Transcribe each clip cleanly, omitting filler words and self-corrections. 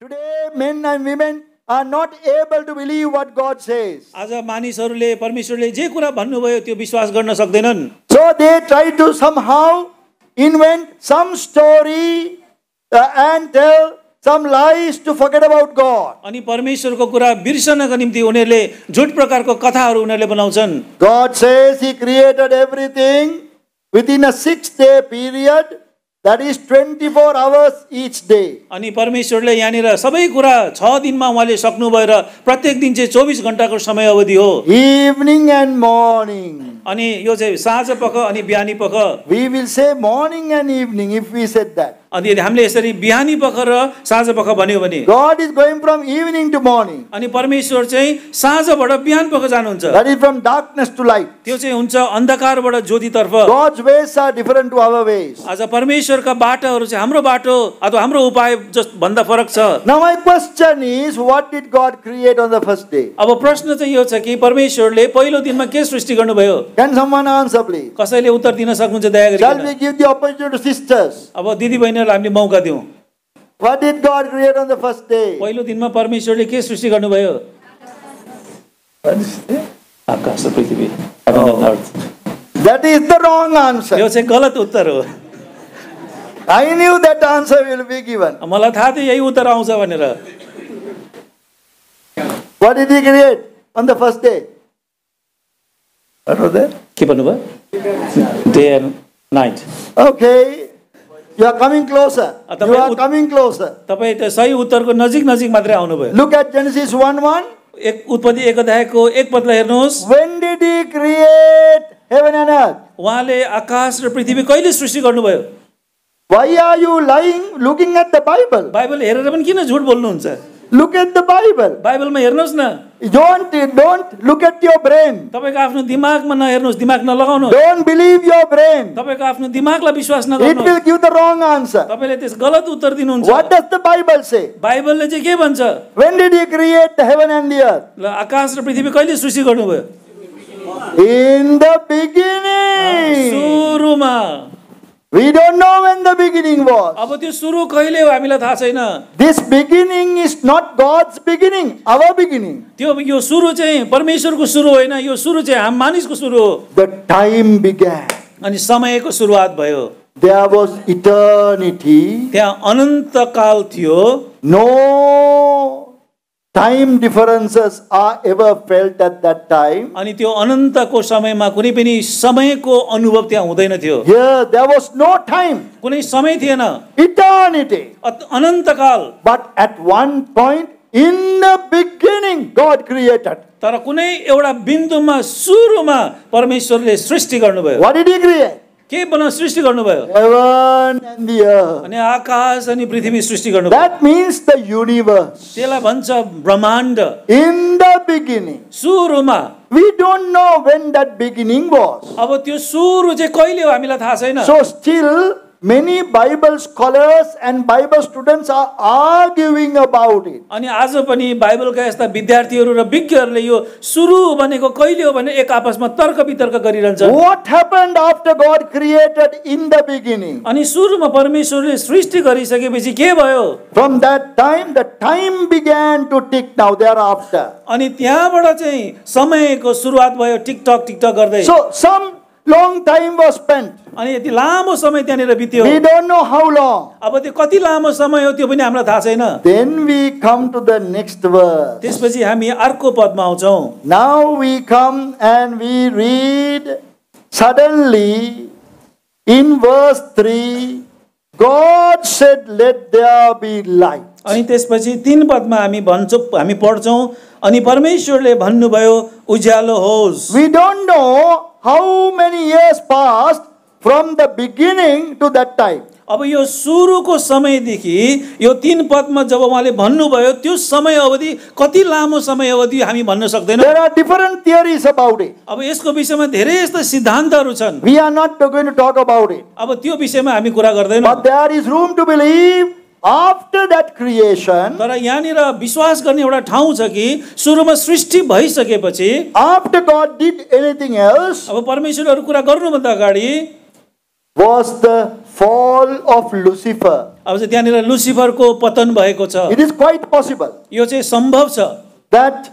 Today, men and women are not able to believe what God says. आज मानिसहरूले परमेश्वरले जे कुरा भन्नुभयो त्यो विश्वास गर्न सक्दैनन्. So they try to somehow invent some story and tell some lies to forget about God. अनि परमेश्वरको कुरा बिर्सनको निम्ति उनीहरूले झुट प्रकारको कथाहरू उनीहरूले बनाउँछन्. God says He created everything within a 6-day period. That is 24 hours each day. अनि परमेश्वरले यहाँनिर सबै कुरा 6 दिनमा उहाँले सक्नुभयो र प्रत्येक दिन चाहिँ 24 घण्टाको समय अवधि हो. Evening and morning. अनि यो चाहिँ साँझ पख अनि बिहानी पख. We will say morning and evening if we said that. अनि यदि हामीले यसरी बिहानी पख र साँझ पख भन्यो भने God is going from evening to morning. अनि परमेश्वर चाहिँ साँझबाट बिहान पख जानुहुन्छ. That is from darkness to light. त्यो चाहिँ हुन्छ अन्धकारबाट ज्योतितर्फ. God's ways are different to our ways. आज परमेश्वरका बाटोहरू चाहिँ हाम्रो बाटो अथवा हाम्रो उपाय जस्तो भन्दा फरक छ. Now my question is, what did God create on the first day? अब प्रश्न चाहिँ यो छ कि परमेश्वरले पहिलो दिनमा के सृष्टि गर्नुभयो? Can someone answer please? कसैले उत्तर दिन सक्नुहुन्छ दया Shall गरी? we give the opportunity to sisters? अब दिदी बहिनीहरूलाई हामीले मौका दिउँ. What did God create on the first day? पहिलो दिनमा परमेश्वरले के सृष्टि गर्नुभयो? आकाश र पृथ्वी. That is the wrong answer. यो चाहिँ गलत उत्तर हो. I knew that answer will be given. मलाई थाहा थियो यही उत्तर आउँछ भनेर. What did He create on the first day? What was that? के भन्नुभयो? Day and night. Okay. You are coming closer. तपाईँ You are coming closer. तपाईँ त्यो सही उत्तरको नजिक नजिक मात्रै आउनुभयो. Look at Genesis 1:1. एक उत्पत्ति 1 अध्यायको 1 पदलाई हेर्नुहोस्. When did He create heaven and earth? उहाँले आकाश र पृथ्वी कहिले सृष्टि गर्नुभयो? Why are you lying looking at the Bible? Bible हेरेर पनि किन झुट बोल्नुहुन्छ? Look at the Bible. बाइबलमा हेर्नुहोस् न. Don't look at your brain. तपाईको आफ्नो दिमागमा नहेर्नुहोस्, दिमाग नलगाउनुहोस्. Don't believe your brain. तपाईको आफ्नो दिमागलाई विश्वास It नगर्नुहोस्. will give the wrong answer. तपाईले त्यस गलत उत्तर दिनुहुन्छ. What does the Bible say? बाइबलले चाहिँ के भन्छ? When did He create the heaven and the earth? ल आकाश र पृथ्वी कहिले सृष्टि गर्नुभयो? In the beginning. सुरुमा. We don't know when the beginning was. अब त्यो सुरु कहिले हो हामीलाई थाहा छैन. This beginning is not God's beginning, our beginning. त्यो यो सुरु चाहिँ परमेश्वरको सुरु होइन, यो सुरु चाहिँ हामी मानिसको सुरु हो. The time began. अनि समयको सुरुवात भयो. There was eternity. त्यहाँ अनन्त काल थियो. No time differences are ever felt at that time. अनि त्यो अनन्तको समयमा कुनै पनि समयको अनुभव त्यहाँ हुँदैन थियो. Here there was no time. कुनै समय थिएन. Eternity. अनन्त काल. But at one point in the beginning God created. तर कुनै एउटा बिन्दुमा सुरुमा परमेश्वरले सृष्टि गर्नुभयो. What did He create? के बना सृष्टि गर्नुभयो? Heaven and the earth. अनि आकाश अनि पृथ्वी सृष्टि गर्नुभयो. That means the universe. त्यसलाई भन्छ ब्रह्माण्ड. In the beginning. सुरुमा. We don't know when that beginning was. अब त्यो सुरु चाहिँ कहिले हो हामीलाई थाहा छैन. So still many Bible scholars and Bible students are arguing about it. अनि आज पनि बाइबलका यस्ता विद्यार्थीहरू र विज्ञहरूले यो सुरु भनेको कहिले हो भने एक आपसमा तर्क वितर्क गरिरहन्छन्. What happened after God created in the beginning? अनि सुरुमा परमेश्वरले सृष्टि गरिसकेपछि के भयो? From that time the time began to tick now thereafter. अनि त्यहाँबाट चाहिँ समयको सुरुवात भयो टिकटक गर्दै. So some long time was spent. अनि यति लामो समय त्यहाँनिर बित्यो. We don't know how long. अब त्यो कति लामो समय हो त्यो पनि हामीलाई थाहा छैन. Then we come to the next verse. त्यसपछि हामी अर्को पदमा आउँछौँ. Now we come and we read suddenly in verse 3 God said let there be light. अनि त्यसपछि 3 पदमा हामी पढ्छौँ अनि परमेश्वरले भन्नुभयो उज्यालो होस्. We don't know how many years passed from the beginning to that time. अब यो सुरुको समयदेखि यो 3 पदमा जब उहाँले भन्नुभयो त्यो समय अवधि कति लामो समय अवधि हामी भन्न सक्दैनौँ. There are different theories about it. अब यसको विषयमा धेरै यस्ता सिद्धान्तहरू छन्. We are not going to talk about it. अब त्यो विषयमा हामी कुरा गर्दैनौँ. But there is room to believe after that creation. तर यहाँनिर विश्वास गर्ने एउटा ठाउँ छ कि सुरुमा सृष्टि भइसकेपछि After God did anything else. अब परमेश्वरले अरु कुरा गर्नुभन्दा अगाडि was the fall of Lucifer. अब चाहिँ त्यहाँनिर लुसिफरको पतन भएको छ। It is quite possible यो चाहिँ सम्भव छ that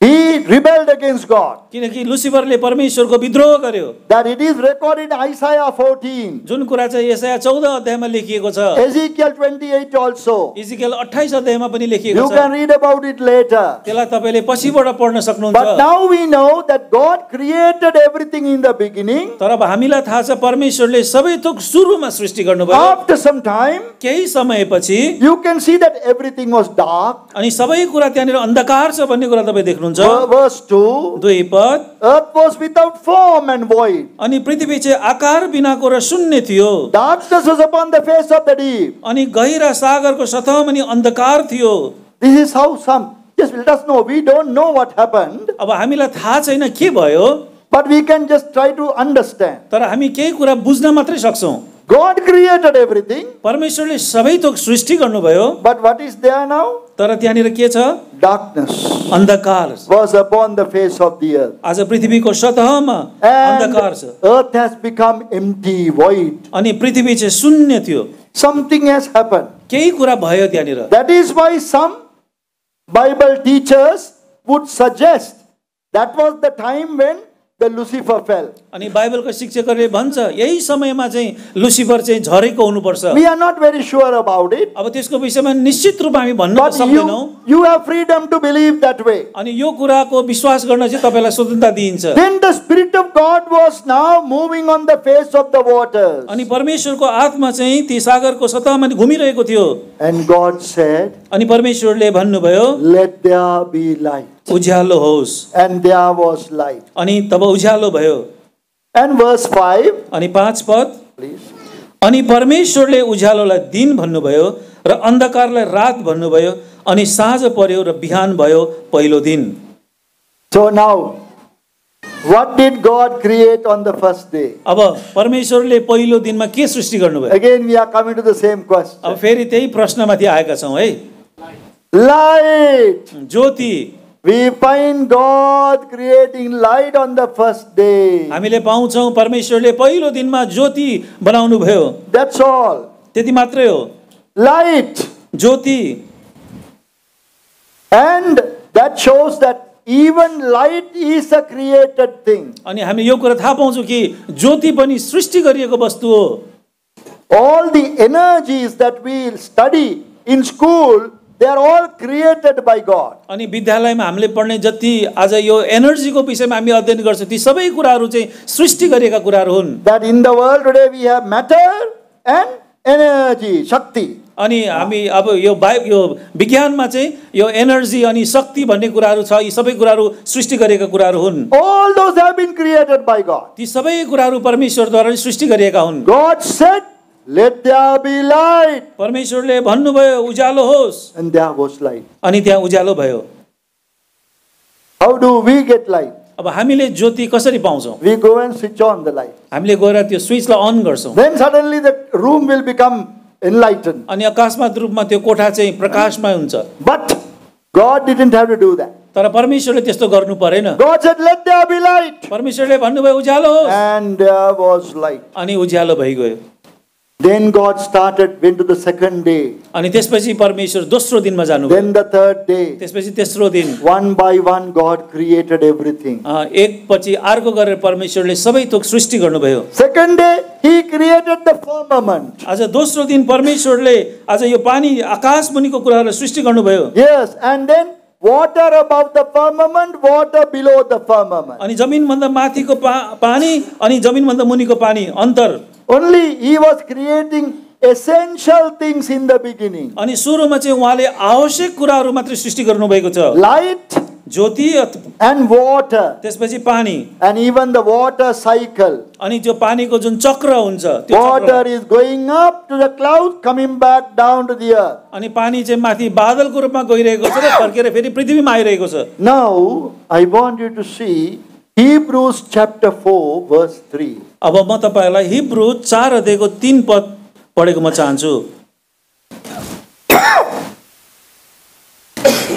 he rebelled against God. किनकि लुसिफरले परमेश्वरको विद्रोह गर्यो। That it is recorded in Isaiah 14, जुन कुरा चाहिँ यसाया 14 अध्यायमा लेखिएको छ, Ezekiel 28 also. इजिकेल 28 अध्यायमा पनि लेखिएको You छ। can read about it later. त्यसलाई तपाईले पछिबाट पढ्न सक्नुहुन्छ। But now we know that God created everything in the beginning. तर अब हामीलाई थाहा छ परमेश्वरले सबै थोक सुरुमा सृष्टि गर्नुभयो। After some time, केही समयपछि you can see that everything was dark. अनि सबै कुरा त्यहाँनिर अन्धकार छ भन्ने कुरा तपाईँ देख्नुहुन्छ। Verse 2, 2 पद, earth was without form and void. अनि पृथ्वी चाहिँ आकार बिनाको र शून्य थियो। Darkness was upon the face of the deep. अनि गहिरा सागरको सतहमा नि अन्धकार थियो। This is how some, just let us know, we don't know what happened, अब हामीलाई थाहा छैन के भयो, but we can just try to understand. तर हामी केही कुरा बुझ्न मात्रै सक्छौं। God created everything, परमेश्वरले सबै थोक सृष्टि गर्नुभयो, but what is there now? तर त्यहाँनिर के छ? Darkness अन्धकार was upon the face of the earth. आज पृथ्वीको सतहमा And अन्धकार छ earth has become empty, void. अनि पृथ्वी चाहिँ शून्य थियो। Something has happened. केही कुरा भयो त्यहाँनिर। That is why some Bible teachers would suggest that was the time when the Lucifer fell. अनि बाइबलको शिक्षकहरूले भन्छ यही समयमा चाहिँ लुसिफर चाहिँ झरेको हुनुपर्छ। We are not very sure about it, अब त्यसको विषयमा निश्चित रूपमा हामी भन्न but सक्दैनौं। you have freedom to believe that way. अनि यो कुराको विश्वास गर्न चाहिँ तपाईलाई स्वतन्त्रता दिइन्छ। Then the Spirit of God was now moving on the face of the waters. अनि परमेश्वरको आत्मा चाहिँ ती सागरको सतहमा घुमिरहेको थियो। And God said, अनि परमेश्वरले भन्नुभयो let there be light. उज्यालो होस्। And there was light. अनि तब उज्यालो भयो। And verse 5, अनि 5 पद, please. अनि परमेश्वरले उज्यालोलाई दिन भन्नुभयो र अन्धकारलाई रात भन्नुभयो अनि साँझ पर्यो र बिहान भयो पहिलो दिन। So now, what did God create on the first day? अब परमेश्वरले पहिलो दिनमा के सृष्टि गर्नुभयो? Again, we are coming to the same question. अब फेरि त्यही प्रश्नमाथि आएका छौं है। Light. Jyoti. We find God creating light on the first day. हामीले पाउँछौं परमेश्वरले पहिलो दिनमा ज्योति बनाउनु भयो। That's all. त्यति मात्रै हो। Light. Jyoti. And that shows that even light is a created thing. अनि हामी यो कुरा थाहा पाउँछौं कि ज्योति पनि सृष्टि गरिएको वस्तु हो। All the energies that we study in school, they are all created by God. अनि विद्यालयमा हामीले पढ्ने जति आज यो एनर्जीको विषयमा हामी अध्ययन गर्छौं ती सबै कुराहरू चाहिँ सृष्टि गरिएका कुराहरू हुन्। That in the world today we have matter and energy, Shakti. अनि हामी अब यो विज्ञानमा चाहिँ यो एनर्जी अनि शक्ति भन्ने कुराहरू छ, यी सबै कुराहरू सृष्टि गरेका कुराहरू हुन्। All those have been created by God. ती सबै कुराहरू परमेश्वरद्वारा सृष्टि गरिएका हुन्। God said, let there be light. परमेश्वरले भन्नुभयो उज्यालो होस् And there was light. अनि त्यहाँ उज्यालो भयो। How do we get light? अब हामीले ज्योति कसरी पाउँछौं? We go and switch on the light. हामीले गएर त्यो स्विचलाई अन गर्छौं। Then suddenly the room will become enlightened. अनि अकस्मात रूपमा त्यो कोठा चाहिँ प्रकाशमय हुन्छ। But God didn't have to do that. तर परमेश्वरले त्यस्तो गर्नु परेन। God said, let there be light. परमेश्वरले भन्नुभयो उज्यालो होस् And there was light. अनि उज्यालो भइगयो। Then God went to the second day. अनि त्यसपछि परमेश्वर दोस्रो दिनमा जानुभयो। Then the third day. त्यसपछि तेस्रो दिन। One by one God created everything. एक पछि अर्को गरेर परमेश्वरले सबै थोक सृष्टि गर्नुभयो। Second day He created the firmament. आज दोस्रो दिन परमेश्वरले आज यो पानी आकाश मुनिको कुराहरुलाई सृष्टि गर्नुभयो। Yes, and then water above the firmament, water below the firmament. अनि जमिन भन्दा माथिको पानी अनि जमिन भन्दा मुनिको पानी अन्तर। Only He was creating essential things in the beginning. अनि सुरुमा चाहिँ उहाँले आवश्यक कुराहरु मात्र सृष्टि गर्नु भएको छ। Light Jyoti and water. त्यसपछि पानी And even the water cycle. अनि त्यो पानीको जुन चक्र हुन्छ त्यो Water is going up to the clouds, coming back down to the earth. अनि पानी चाहिँ माथि बादलको रूपमा गइरहेको छ र फर्केर फेरि पृथ्वीमा आइरहेको छ। Now I want you to see Hebrews chapter 4 verse 3. अब म तपाईहरुलाई हिब्रू 4 अध्यायको 3 पद पढेको म चाहन्छु।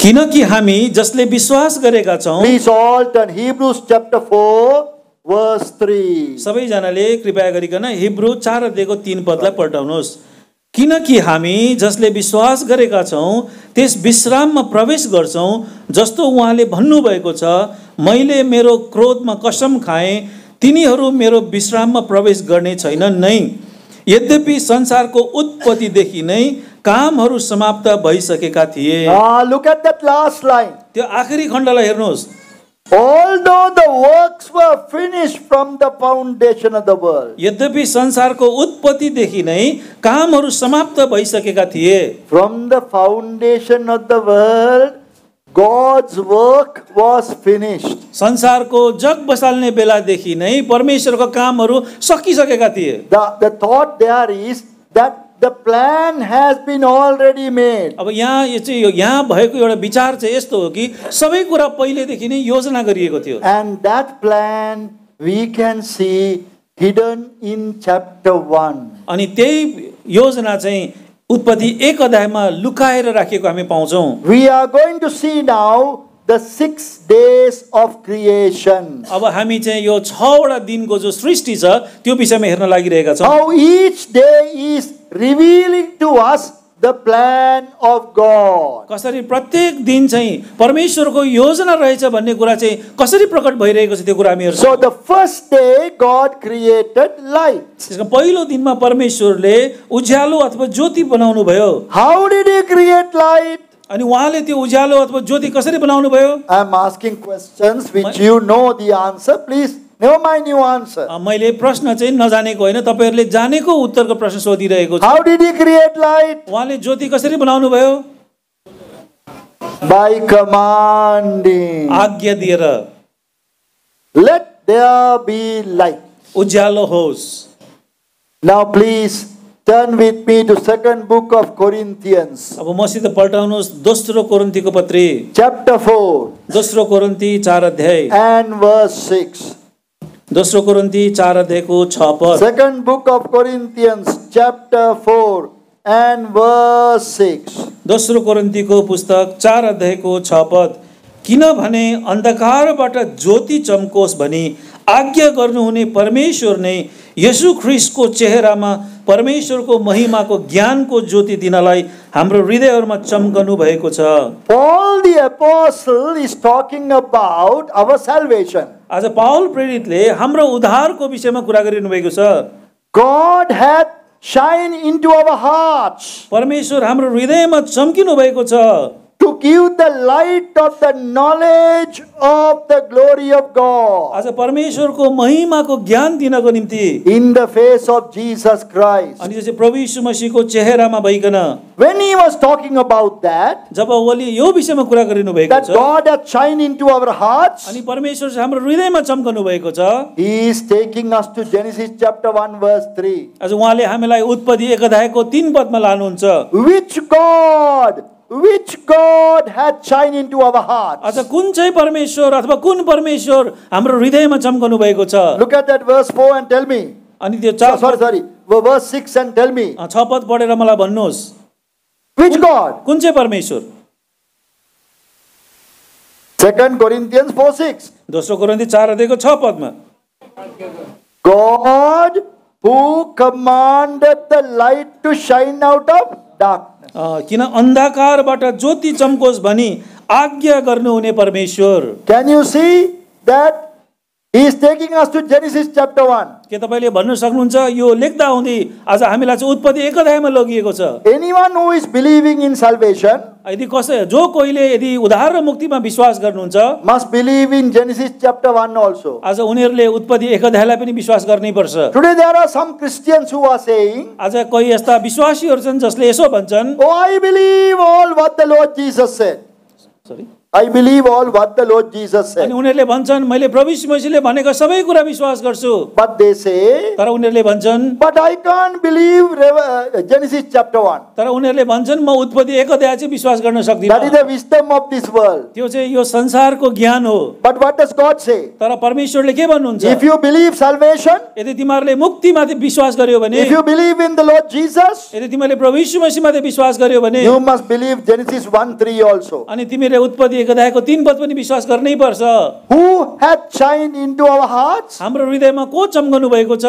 किनकि हामी जसले विश्वास गरेका छौं। Please all turn Hebrews chapter 4 verse 3. सबैजनाले कृपया गरिकन हिब्रू 4 अध्यायको 3 पदलाई पल्टाउनुहोस्। किनकि हामी जसले विश्वास गरेका छौँ त्यस विश्राममा प्रवेश गर्छौँ, जस्तो उहाँले भन्नुभएको छ, मैले मेरो क्रोधमा कसम खाएँ, तिनीहरू मेरो विश्राममा प्रवेश गर्ने छैनन् नै। यद्यपि संसारको उत्पत्तिदेखि नै कामहरू समाप्त भइसकेका थिए। Look at that last line. त्यो आखिरी खण्डलाई हेर्नुहोस्। Although the works were finished from the foundation of the world. यद्यपि संसारको उत्पत्तिदेखि नै कामहरू समाप्त भइसकेका थिए। From the foundation of the world, God's work was finished. संसारको जग बसाल्ने बेलादेखि नै परमेश्वरको कामहरू सकिसकेका थिए। The thought there is that the plan has been already made. अब यहाँ भएको एउटा विचार चाहिँ यस्तो हो कि सबै कुरा पहिलेदेखि नै योजना गरिएको थियो। And that plan we can see hidden in chapter 1. अनि त्यही योजना चाहिँ उत्पत्ति 1 अध्यायमा लुकाएर राखेको हामी पाउँछौँ। We are going to see now the 6 days of creation. अब हामी चाहिँ यो 6 वटा दिनको जो सृष्टि छ त्यो विषयमा हेर्न लागिरहेका छौँ। How each day is revealing to us the plan of God. कसरी प्रत्येक दिन चाहिँ परमेश्वरको योजना रहेछ भन्ने कुरा चाहिँ कसरी प्रकट भइरहेको छ त्यो कुरा हामी हेर्छौँ। So the first day God created light. त्यसको पहिलो दिनमा परमेश्वरले उज्यालो अथवा ज्योति बनाउनु भयो। How did he create light? अनि उहाँले त्यो उज्यालो अथवा ज्योति कसरी बनाउनु भयो? I am asking questions which you know the answer. Please never mind your answer. मैले प्रश्न चाहिँ नजानेको होइन, तपाईहरुले जानेको उत्तरको प्रश्न सोधिरहेको छु। How did he create light? उहाँले ज्योति कसरी बनाउनु भयो? By commanding. आज्ञा दिएर। Let there be light. उज्यालो होस्। Now please turn with me to second book of Corinthians. अब मसित पल्टाउनुहोस् दोस्रो कोरिन्थीको पत्री Chapter 4 दोस्रो कोरिन्थी 4 अध्याय and verse 6. दोस्रो कोरिन्थी 4 अध्यायको 6 पद। Second book of Corinthians chapter 4 and verse 6. दोस्रो कोरिन्थीको पुस्तक 4 अध्यायको 6 पद। किनभने अन्धकारबाट ज्योति चम्कोस् भनी आज्ञा गर्नुहुने परमेश्वर नै येशू ख्रीष्टको चेहरामा परमेश्वरको महिमाको ज्ञानको ज्योति दिनलाई हाम्रो हृदयहरुमा चम्कनु भएको छ। Paul the apostle is talking about our salvation. आज पाउल प्रेरितले हाम्रो उद्धारको विषयमा कुरा गरिनु भएको छ। God had shine into our hearts. परमेश्वर हाम्रो हृदयमा चम्किनु भएको छ। To give the light of the knowledge of the glory of God. आज परमेश्वरको महिमाको ज्ञान दिनको निम्ति In the face of Jesus Christ. अनि जस्तै प्रभु यीशु मसीहको चेहरामा भइकन When he was talking about that, जब उहाँले यो विषयमा कुरा गरिनु भएको that छ God had shine into our hearts, अनि परमेश्वर चाहिँ हाम्रो हृदयमा चम्कनु भएको छ, he is taking us to Genesis chapter 1 verse 3. आज उहाँले हामीलाई उत्पत्ति 1 अध्यायको 3 पदमा लानुहुन्छ। Which God had shine into our hearts. आज कुन चाहिँ परमेश्वर अथवा कुन परमेश्वर हाम्रो हृदयमा चम्कनु भएको छ? Look at that verse 4 and tell me. अनि त्यो Sorry. Verse 6 and tell me. 6 पद पढेर मलाई भन्नुहोस्। Which God? कुन चाहिँ परमेश्वर? 2 Corinthians 4:6. दोस्रो कोरिन्थी 4 अध्यायको 6 पदमा God who commanded the light to shine out of darkness. किन अन्धकारबाट ज्योति चम्कोस् भनी आज्ञा गर्नुहुने परमेश्वर। Can you see that he is taking us to Genesis chapter 1? के तपाईले भन्न सक्नुहुन्छ यो लेख्दा हुँदै आज हामीलाई चाहिँ उत्पत्ति 1 अध्यायमा लगिएको छ। Anyone who is believing in salvation यदि जो कोहीले यदि उद्धार र मुक्तिमा विश्वास गर्नुहुन्छ must believe in Genesis chapter 1 also. आज उनीहरूले उत्पत्ति 1 अध्यायलाई पनि विश्वास गर्नै पर्छ। Today there are some Christians who are saying, आज कोही यस्ता विश्वासीहरू छन् जसले यसो भन्छन्, oh, I believe all what the Lord Jesus said. I believe all what the Lord Jesus said. अनि उनीहरूले भन्छन् मैले प्रभु यीशु मसीहले भनेको सबै कुरा विश्वास गर्छु। But they say, तर उनीहरूले भन्छन्, but I can't believe Genesis chapter 1. तर उनीहरूले भन्छन् म उत्पत्ति 1 अध्याय चाहिँ विश्वास गर्न सक्दिनँ। That is the wisdom of this world. त्यो चाहिँ यो संसारको ज्ञान हो। But what does God say? तर परमेश्वरले के भन्नुहुन्छ? If you believe salvation, यदि तिमीहरूले मुक्तिमाथि विश्वास गर्यो भने, if you believe in the Lord Jesus, यदि तिमीले प्रभु यीशु मसीहमाथि विश्वास गर्यो भने, you must believe Genesis 1:3 also. अनि तिमीले उत्पत्ति तिमोथी 1 अध्यायको 3 पद पनि विश्वास गर्नै पर्छ। Who hath shined into our hearts? हाम्रो हृदयमा को चम्कनु भएको छ?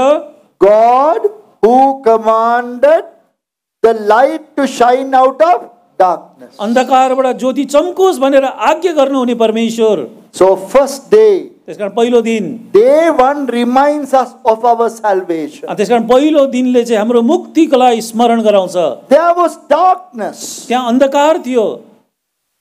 God, who commanded the light to shine out of darkness. अन्धकारबाट ज्योति चम्कोस् भनेर आज्ञा गर्नुहुने परमेश्वर। So first day, त्यसकारण पहिलो दिन, day one reminds us of our salvation. त्यसकारण पहिलो दिनले चाहिँ हाम्रो मुक्तिलाई स्मरण गराउँछ। There was darkness. त्यहाँ अन्धकार थियो,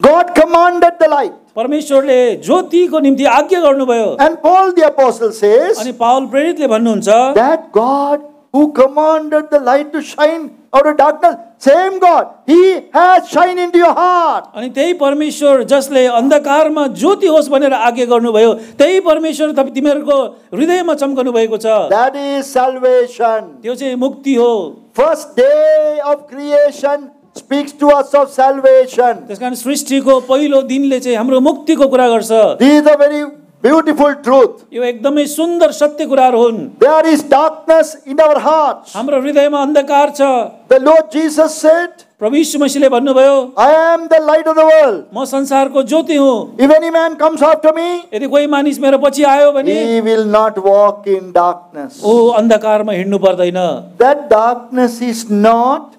God commanded the light. परमेश्वरले ज्योतिको निम्ति आज्ञा गर्नुभयो। And Paul the apostle says अनि पाउल प्रेरितले भन्नुहुन्छ that God who commanded the light to shine out of darkness, same God, He has shine into your heart. अनि त्यही परमेश्वर जसले अन्धकारमा ज्योति होस् भनेर आज्ञा गर्नुभयो, त्यही परमेश्वर तिमीहरूको हृदयमा चम्कनु भएको छ। That is salvation. त्यो चाहिँ मुक्ति हो। First day of creation speaks to us of salvation. त्यसकारण सृष्टिको पहिलो दिनले चाहिँ हाम्रो मुक्तिको कुरा गर्छ। This is a very beautiful truth. यो एकदमै सुन्दर सत्य कुराहरू हुन्। There is darkness in our hearts. हाम्रो हृदयमा अन्धकार छ। The Lord Jesus said, प्रभु यीशु मसीहले भन्नुभयो, I am the light of the world. म संसारको ज्योति हुँ। If any man comes after me, यदि कोही मानिस मेरो पछि आयो भने he will not walk in darkness. ऊ अन्धकारमा हिँड्नु पर्दैन। That darkness is not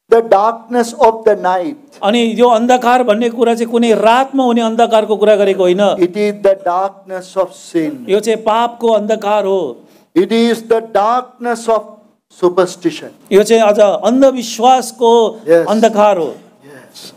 the darkness of the night. अनि यो अन्धकार भन्ने कुरा चाहिँ कुनै रातमा हुने अन्धकारको कुरा गरेको होइन। It is the darkness of sin. यो चाहिँ पापको अन्धकार हो। It is the darkness of superstition. यो चाहिँ अझ अन्धविश्वासको Yes. अन्धकार हो। Yes.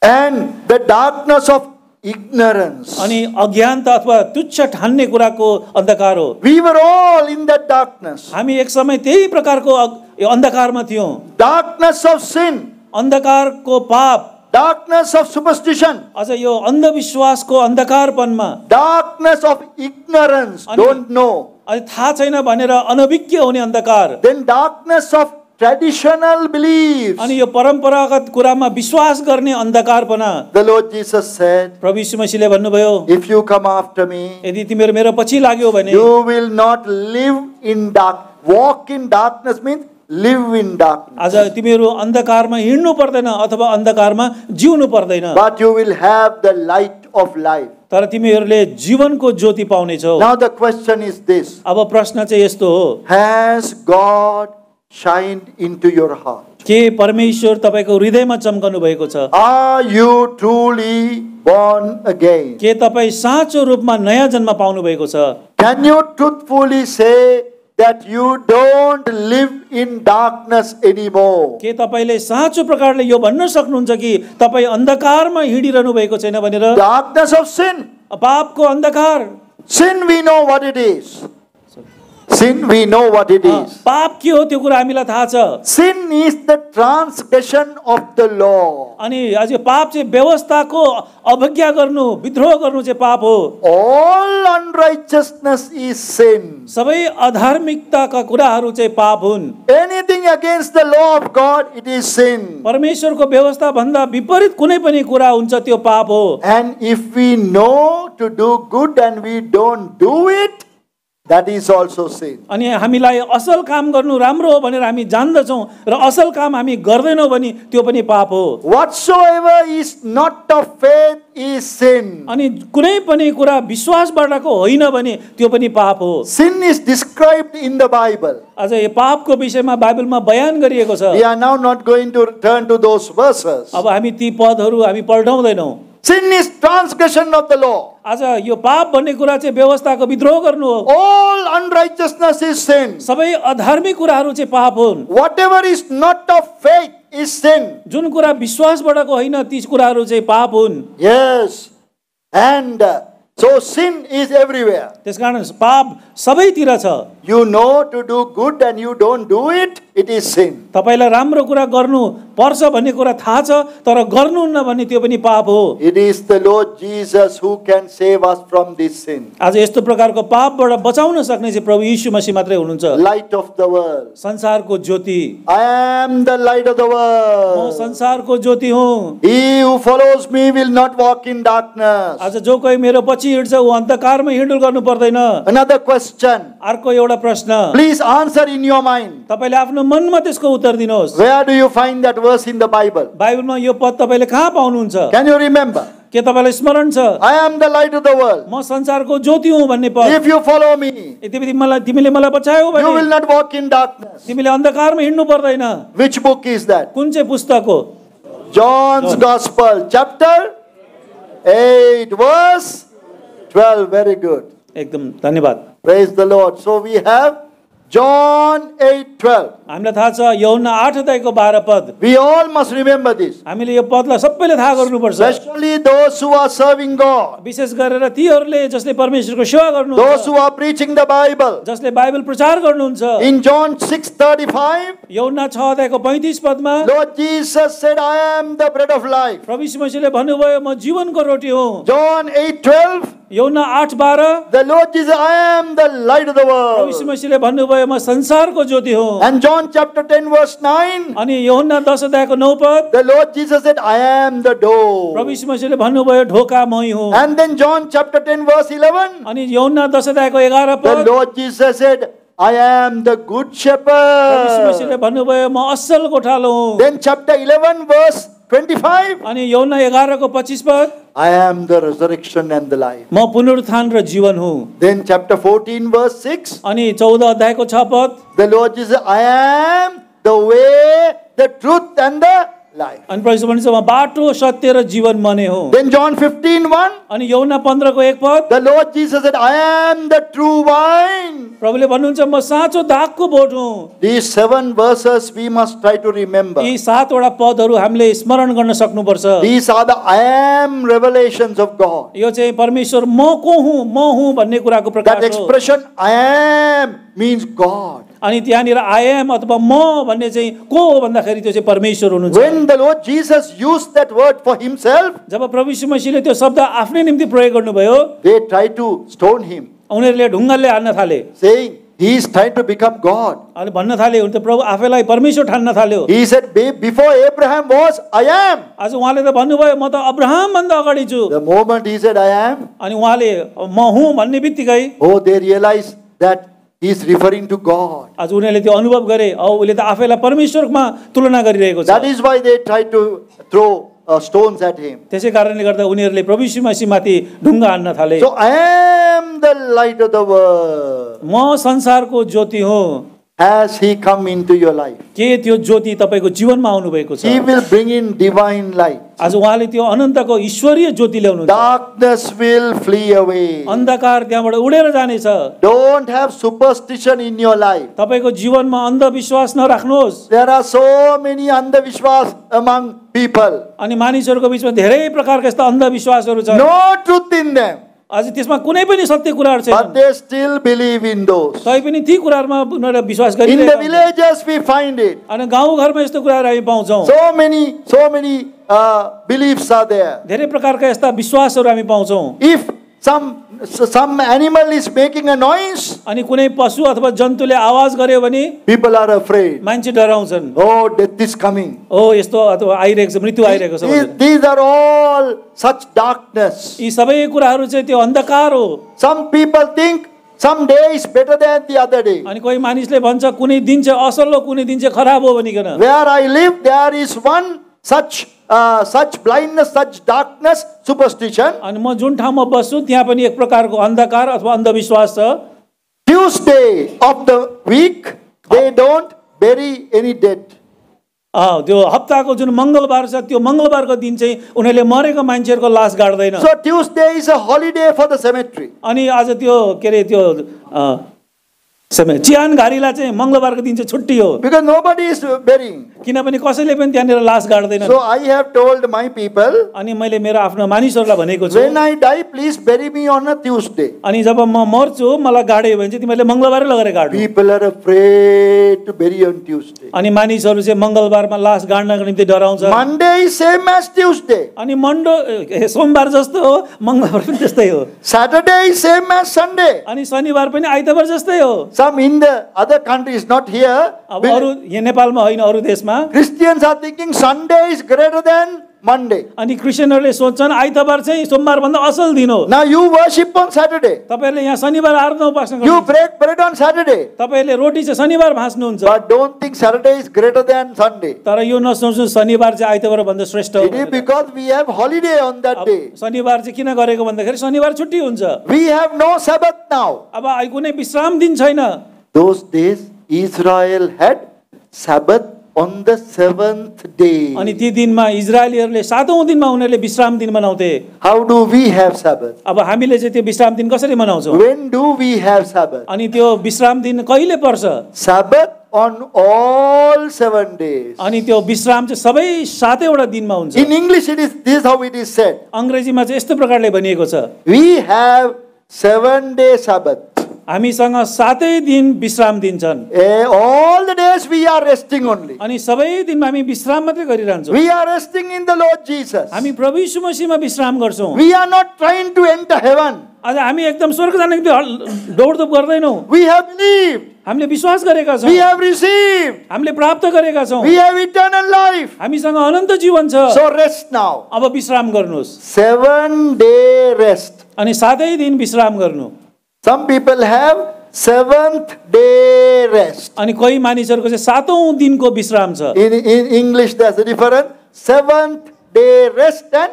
And the darkness of ignorance. अनि अज्ञानता अथवा तुच्छ ठान्ने कुराको अन्धकार हो। We were all in that darkness. हामी एक समय त्यही प्रकारको यो अन्धकारमा थियौँ। Darkness of sin. अन्धकारको पाप, Darkness of superstition. अझ यो अन्धविश्वासको अन्धकारपनमा, Darkness of ignorance. Don't know. अनि थाहा छैन भनेर अनभिज्ञ हुने अन्धकार। Then darkness of traditional beliefs. अनि यो परम्परागत कुरामा विश्वास गर्ने अन्धकारपना। The Lord Jesus said, प्रभु यीशु मसीहले भन्नुभयो, if you come after me, यदि तिमीहरू मेरो पछि लाग्यो भने you will not live in dark. Walk in darkness means live in darkness. आज तिमीहरू अन्धकारमा हिँड्नु पर्दैन अथवा अन्धकारमा जिउनु पर्दैन, But you will have the light of life. तर तिमीहरूले जीवनको ज्योति पाउनेछौ। Now the question is this. अब प्रश्न चाहिँ यस्तो हो, Has God shined into your heart? के परमेश्वर तपाईको हृदयमा चम्कनु भएको छ? Are you truly born again? के तपाई साँचो रूपमा नयाँ जन्म पाउनु भएको छ? Can you truthfully say that you don't live in darkness anymore? के तपाईले साँचो प्रकारले यो भन्न सक्नुहुन्छ कि तपाई अन्धकारमा हिँडिरहनु भएको छैन भनेर? Darkness of sin. पापको अन्धकार। Sin, we know what it is. Sin, we know what it is. पाप के हो त्यो कुरा हामीलाई थाहा छ। Sin is the transgression of the law. अनि आज यो पाप चाहिँ व्यवस्थाको अवज्ञा गर्नु, विद्रोह गर्नु चाहिँ पाप हो। All unrighteousness is sin. सबै अधार्मिकताका कुराहरू चाहिँ पाप हुन्। Anything against the law of God, it is sin. परमेश्वरको व्यवस्था भन्दा विपरीत कुनै पनि कुरा हुन्छ त्यो पाप हो। And if we know to do good and we don't do it, that is also sin. अनि हामीलाई असल काम गर्नु राम्रो हो भनेर हामी जान्दछौँ र असल काम हामी गर्दैनौँ भने त्यो पनि पाप हो। Whatsoever is not of faith is sin. अनि कुनै पनि कुरा विश्वासबाटको होइन भने त्यो पनि पाप हो। Sin is described in the Bible. आज यो पापको विषयमा बाइबलमा बयान गरिएको छ। We are now not going to turn to those verses. अब हामी ती पदहरू हामी पल्टाउँदैनौँ। Sin is transgression of the law. आज यो पाप भन्ने कुरा चाहिँ व्यवस्थाको विद्रोह गर्नु हो। All unrighteousness is sin. सबै अधार्मिक कुराहरू चाहिँ पाप हुन्। Whatever is not of faith is sin. जुन कुरा विश्वासबाटको होइन ती कुराहरू चाहिँ पाप हुन्। Yes. And so sin is everywhere. त्यसकारण पाप सबैतिर छ। You know to do good and you don't do it, it is sin. तपाईलाई राम्रो कुरा गर्नु पर्छ भन्ने कुरा थाहा छ तर गर्नुहुन्न भने त्यो पनि पाप हो। It is the Lord Jesus who can save us from this sin. आज यस्तो प्रकारको पापबाट बचाउन सक्ने चाहिँ प्रभु यीशु मसीह मात्रै हुनुहुन्छ। Light of the world. संसारको ज्योति। I am the light of the म world. संसारको ज्योति हुँ। He who follows me will not walk in darkness. आज जो कोही मेरो पछि हिँड्छ ऊ अन्धकारमा हिँडुल गर्नु पर्दैन। Another question. अर्को एउटा प्रश्न। Please answer in your mind. तपाईले आफ्नो मनमा त्यसको उत्तर दिनुहोस्। Where do you find that verse in the Bible? बाइबलमा यो पद तपाईले कहाँ पाउनुहुन्छ? Can you remember? के तपाईलाई स्मरण छ I am the light of the world. म संसारको ज्योति हुँ भन्ने पद If you follow me, तिमीले मलाई बचायौ you will भने not walk in darkness. तिमीले अन्धकारमा हिँड्नु पर्दैन Which book is that? कुन चाहिँ पुस्तक हो John's Gospel, chapter 8, verse 12. Very good. एकदम धन्यवाद Praise the Lord. So we have John 8:12. हामीलाई थाहा छ यूहन्ना 8 अध्यायको 12 पद We all must remember this. हामीले यो पदलाई सबैले थाहा गर्नुपर्छ Especially those who are serving God, विशेष गरेर तीहरूले जसले परमेश्वरको सेवा गर्नुहुन्छ those who are preaching the Bible. जसले बाइबल प्रचार गर्नुहुन्छ In John 6:35, यूहन्ना 6 अध्यायको 35 पदमा Lord Jesus said, I am the bread of life. प्रभु यीशु मसीहले भन्नुभयो म जीवनको रोटी हुँ John 8:12, यूहन्ना 8:12 the Lord Jesus, I am the light of the प्रभु यीशु world. मसीहले भन्नुभयो म संसारको ज्योति हुँ And John chapter 10, verse 9, अनि यूहन्ना 10 अध्यायको 9 पद the Lord Jesus said, I am the door. प्रभु यीशु मसीहले भन्नुभयो ढोका मै हुँ And then John chapter 10, verse 11, अनि यूहन्ना 10 अध्यायको 11 the पद Lord Jesus said, I am the good प्रभु यीशु shepherd. मसीहले भन्नुभयो म असल गोठालो हुँ Then chapter 11, verse 25, अनि यूहन्ना 11 को 25 पद I am the resurrection and the life. म पुनरुत्थान र जीवन हुँ Then chapter 14, verse 6, अनि 14 अध्यायको 6 पद the Lord Jesus, I am the way, the truth and the life. अनि प्रभु यीशु भन्छ म बाटो सत्य र जीवन म नै हुँ Then John 15:1, अनि यूहन्ना 15 को 1 पद the Lord Jesus said, I am the true vine. प्रभुले भन्नुहुन्छ म साँचो दागको बोट हुँ These 7 verses we must try to remember. यी 7 वटा पदहरू हामीले स्मरण गर्न सक्नुपर्छ These are the I am revelations of God. यो चाहिँ परमेश्वर म को हुँ म हुँ भन्ने कुराको That प्रकाश हो expression I am means God. अनि त्यहाँनिर आई एम अथवा म भन्ने चाहिँ को हो भन्दाखेरि त्यो चाहिँ परमेश्वर हुनुहुन्छ When the Lord Jesus used that word for himself, जब प्रभु यीशु मसीहले त्यो शब्द आफ्नै निम्ति प्रयोग गर्नुभयो they tried to stone him, उनीहरूले ढुङ्गाले हान्न थाले saying he is trying to become God. अनि भन्न थाले उनी त प्रभु आफैलाई परमेश्वर ठान्न थाल्यो He said, before Abraham was, I am. आज उहाँले त भन्नुभयो म त अब्राहम भन्दा अगाडि छु The moment he said, I am, अनि उहाँले म हुँ भन्ने बित्तिकै oh, they realized that he is referring to God. आज उनीहरूले त्यो अनुभव गरे उसले त आफैलाई परमेश्वरमा तुलना गरिरहेको छ That is why they tried to throw stones at him. त्यसै कारणले गर्दा उनीहरूले प्रभु यीशु मसीहमाथि ढुङ्गा हान्न थाले So I am the light of the world. म संसारको ज्योति हुँ Has he come into your life? के त्यो ज्योति तपाईको जीवनमा आउनु भएको छ He will bring in divine light. आज उहाँले त्यो अनन्तको ईश्वरीय ज्योति ल्याउनुहुन्छ Darkness will flee away. अन्धकार त्यहाँबाट उडेर जानेछ Don't have superstition in your life. तपाईको जीवनमा अन्धविश्वास नराख्नुहोस् There are so many andhavishwas among people. अनि मानिसहरूको बीचमा धेरै प्रकारका यस्ता अन्धविश्वासहरू छन् No truth in them. आज त्यसमा कुनै पनि सत्य कुराहरू छैनन् But they still believe in those. तैपनि ती कुराहरूमा उनीहरूले विश्वास In the गरिरहेका हुन्छन्। villages we find it. अनि गाउँघरमा यस्तो कुराहरू हामी पाउँछौँ So many beliefs are there. धेरै प्रकारका यस्ता विश्वासहरू हामी पाउँछौँ If some animal is making a noise, अनि कुनै पशु अथवा जन्तुले आवाज गर्यो भने people are afraid. मान्छे डराउँछन् Oh, death is coming. ओ यस्तो अथवा आइरहेको छ मृत्यु आइरहेको छ भनेर। These are all such darkness. यी सबै कुराहरू चाहिँ त्यो अन्धकार हो Some people think some day is better than the other day. अनि कोही मानिसले भन्छ कुनै दिन चाहिँ असल हो कुनै दिन चाहिँ खराब हो भनिकन Where I live, there is one such blindness, such darkness, superstition. अनि म जुन ठाउँमा बस्छु त्यहाँ पनि एक प्रकारको अन्धकार अथवा अन्धविश्वास छ Tuesday of the week, they don't bury any dead. त्यो हप्ताको जुन मङ्गलबार छ त्यो मङ्गलबारको दिन चाहिँ उनीहरूले मरेको मान्छेहरूको लास गाड्दैन So Tuesday is a holiday for the cemetery. अनि आज त्यो के अरे त्यो चिहान घारीलाई चाहिँ मङ्गलबारको दिन चाहिँ छुट्टी हो Because nobody is burying. किनभने कसैले पनि त्यहाँनिर लास गाड्दैन So I have told my people, अनि मैले मेरो आफ्नो मानिसहरूलाई भनेको छु when I die, please bury me on a Tuesday. अनि जब म मर्छु मलाई गाड्यो भने चाहिँ तिमीले मङ्गलबारै लगेर गाड्नु People are afraid to bury on Tuesday. अनि मानिसहरू चाहिँ मङ्गलबारमा लास गाड्नको निम्ति डराउँछ Monday is same as Tuesday. अनि सोमबार जस्तो हो मङ्गलबार पनि त्यस्तै हो Saturday is same as Sunday. अनि शनिबार पनि आइतबार जस्तै हो Some in the other countries, not here, अब अरू यहाँ नेपालमा होइन अरू देशमा Christians are thinking Sunday is greater than Monday. अनि क्रिस्चियनहरूले सोच्छन् आइतबार चाहिँ सोमबार भन्दा असल दिन हो। Now you worship on Saturday. तपाईहरुले यहाँ शनिबार आराधना उपासना You गर्नुहुन्छ। break bread on Saturday. तपाईहरुले रोटी चाहिँ शनिबार भाँच्नुहुन्छ। But don't think Saturday is greater than Sunday. तर यो नसोच्नु शनिबार चाहिँ आइतबार भन्दा श्रेष्ठ हो It is भनेर। because we have holiday on that day. शनिबार चाहिँ किन गरेको भन्दाखेरि शनिबार छुट्टी हुन्छ। We have no Sabbath now. अब कुनै विश्राम दिन छैन। Those days Israel had Sabbath on the 7th day. अनि ती दिनमा इजरायलीहरूले 7औं दिनमा उनीहरूले विश्राम दिन मनाउँथे। How do we have Sabbath? अब हामीले चाहिँ त्यो विश्राम दिन कसरी मनाउँछौँ? When do we have Sabbath? अनि त्यो विश्राम दिन कहिले पर्छ? Sabbath on all 7 days. अनि त्यो विश्राम चाहिँ सबै 7वटा दिनमा हुन्छ। In English this is how it is said. अंग्रेजीमा चाहिँ यस्तो प्रकारले भनिएको छ। We have 7-day Sabbath. हामीसँग 7 दिन विश्राम दिन्छन्। All the days we are resting only. अनि सबै दिनमा हामी विश्राम मात्रै गरिरहन्छौँ। We are resting in the Lord Jesus. हामी प्रभु यीशु मसीहमा विश्राम गर्छौँ। We are not trying to enter heaven. आज हामी एकदम स्वर्ग जाने निम्ति दौडधुप गर्दैनौँ। We have believed. हामीले विश्वास गरेका छौँ। We have received. हामीले प्राप्त गरेका छौँ। We have eternal life. हामीसँग अनन्त जीवन छ। So rest now. अब विश्राम गर्नुहोस्। 7-day rest. अनि 7 दिन विश्राम गर्नु। Some people have 7th-day rest. अनि कोही मानिसहरूको चाहिँ 7औं दिनको विश्राम छ। In English there's a difference. 7th-day rest and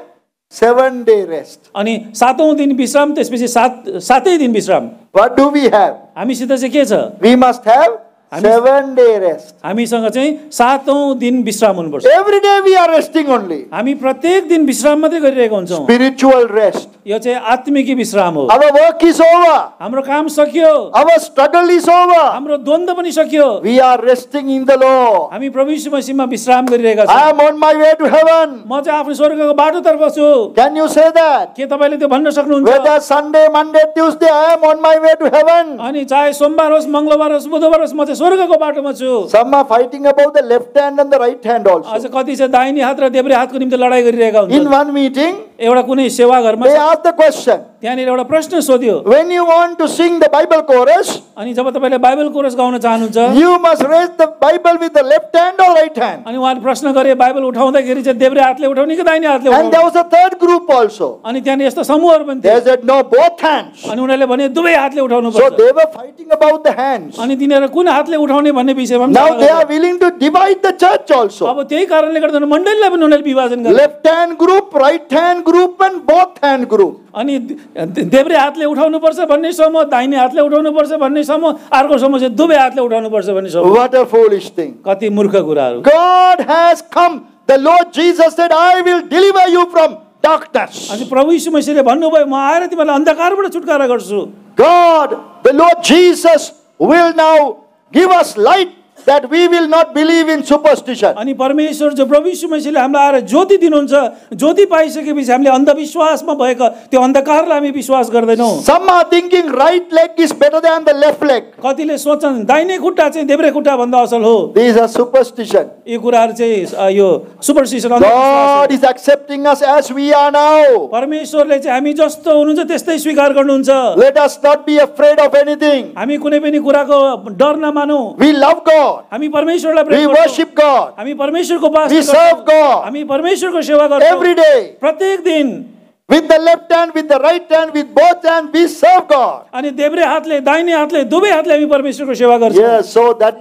7-day rest. अनि 7औं दिन विश्राम त्यसपछि 7 दिन विश्राम। What do we have? हामीसित चाहिँ के छ? We must have 7-day rest. हामीसँग चाहिँ 7औं दिन विश्राम हुनुपर्छ। Every day we are resting only. हामी प्रत्येक दिन विश्राम मात्रै गरिरहेका हुन्छौँ। Spiritual rest. यो चाहिँ आत्मिकी विश्राम हो। Our work is over. हाम्रो काम सकियो। Our struggle is over. हाम्रो द्वन्द्व पनि सकियो। We are resting in the Lord. हामी प्रभु यीशु मसीहमा विश्राम गरिरहेका छौँ। I am on my way to heaven. म चाहिँ आफ्नो स्वर्गको बाटोतर्फ छु। Can you say that? के तपाईले त्यो भन्न सक्नुहुन्छ? Whether Sunday, Monday, Tuesday, I am on my way to heaven. अनि चाहे सोमबार होस्, मंगलबार होस्, बुधबार होस्, म चाहिँ स्वर्गको बाटोमा छु। Some are fighting about the left hand and the right hand आज also. कति चाहिँ दाहिने हात र देब्रे हातको निम्ति लडाई गरिरहेका In हुन्छन्। one meeting, एउटा कुनै सेवा घरमा they asked the question, त्यहाँनिर एउटा प्रश्न सोध्यो। when you want to sing the Bible chorus, अनि जब तपाईले बाइबल कोरस गाउन चाहनुहुन्छ, you must raise the Bible with the left hand or right hand. अनि उहाँले प्रश्न गरे बाइबल उठाउँदाखेरि चाहिँ देब्रे हातले उठाउने कि दाहिने हातले And there उठाउने? was a third group also. अनि त्यहाँनिर यस्तो समूहहरू पनि They थिए। said, no, both hands. अनि उनीहरूले भने दुवै हातले उठाउनु So पर्छ। they were fighting about the hands. अनि तिनीहरू कुन हातले उठाउने भन्ने विषयमा पनि Now झगडा they गरे। are willing to divide the church also. अब त्यही कारणले गर्दा मण्डलीलाई पनि उनीहरूले विभाजन गरे। Left hand group, right hand group and both hand group. अनि देब्रे हातले उठाउनु पर्छ भन्ने समूह, दाहिने हातले उठाउनु पर्छ भन्ने समूह, अर्को समूह चाहिँ दुवै हातले उठाउनु पर्छ भन्ने समूह। What a foolish thing. कति मूर्ख कुराहरू। God has come. The Lord Jesus said, I will deliver you from darkness. अनि प्रभु यीशु मसीहले भन्नुभयो म आएर तिमीलाई अन्धकारबाट छुटकारा गर्छु। God, the Lord Jesus will now give us light that we will not believe in superstition. अनि परमेश्वर जो प्रभु यीशु मसीहले हामीलाई आएर ज्योति दिनुहुन्छ, ज्योति पाइसकेपछि हामीले अन्धविश्वासमा भएका त्यो अन्धकारलाई हामी विश्वास गर्दैनौँ। Some are thinking right leg is better than the left leg. कतिले सोच्छन् दाहिने खुट्टा चाहिँ देब्रे खुट्टा भन्दा असल हो। These are superstition. यो कुराहरू चाहिँ यो सुपरस्टिसन God अन्धविश्वास is accepting us as we are now. हो। परमेश्वरले चाहिँ हामी जस्तो हुनुहुन्छ त्यस्तै स्वीकार गर्नुहुन्छ। Let us not be afraid of anything. हामी कुनै पनि कुराको डर नमानौँ। We love God. हामी परमेश्वरलाई We प्रेम गर्छौँ। worship God हामी परमेश्वरको उपासना We serve गर्छौँ। God. हामी परमेश्वरको सेवा गर्छौँ। every day. प्रत्येक दिन। With the left hand, with the right hand, with both hands, we serve God. अनि देब्रे हातले दाहिने हातले दुवै हातले हामी परमेश्वरको सेवा गर्छौँ। Yes, so that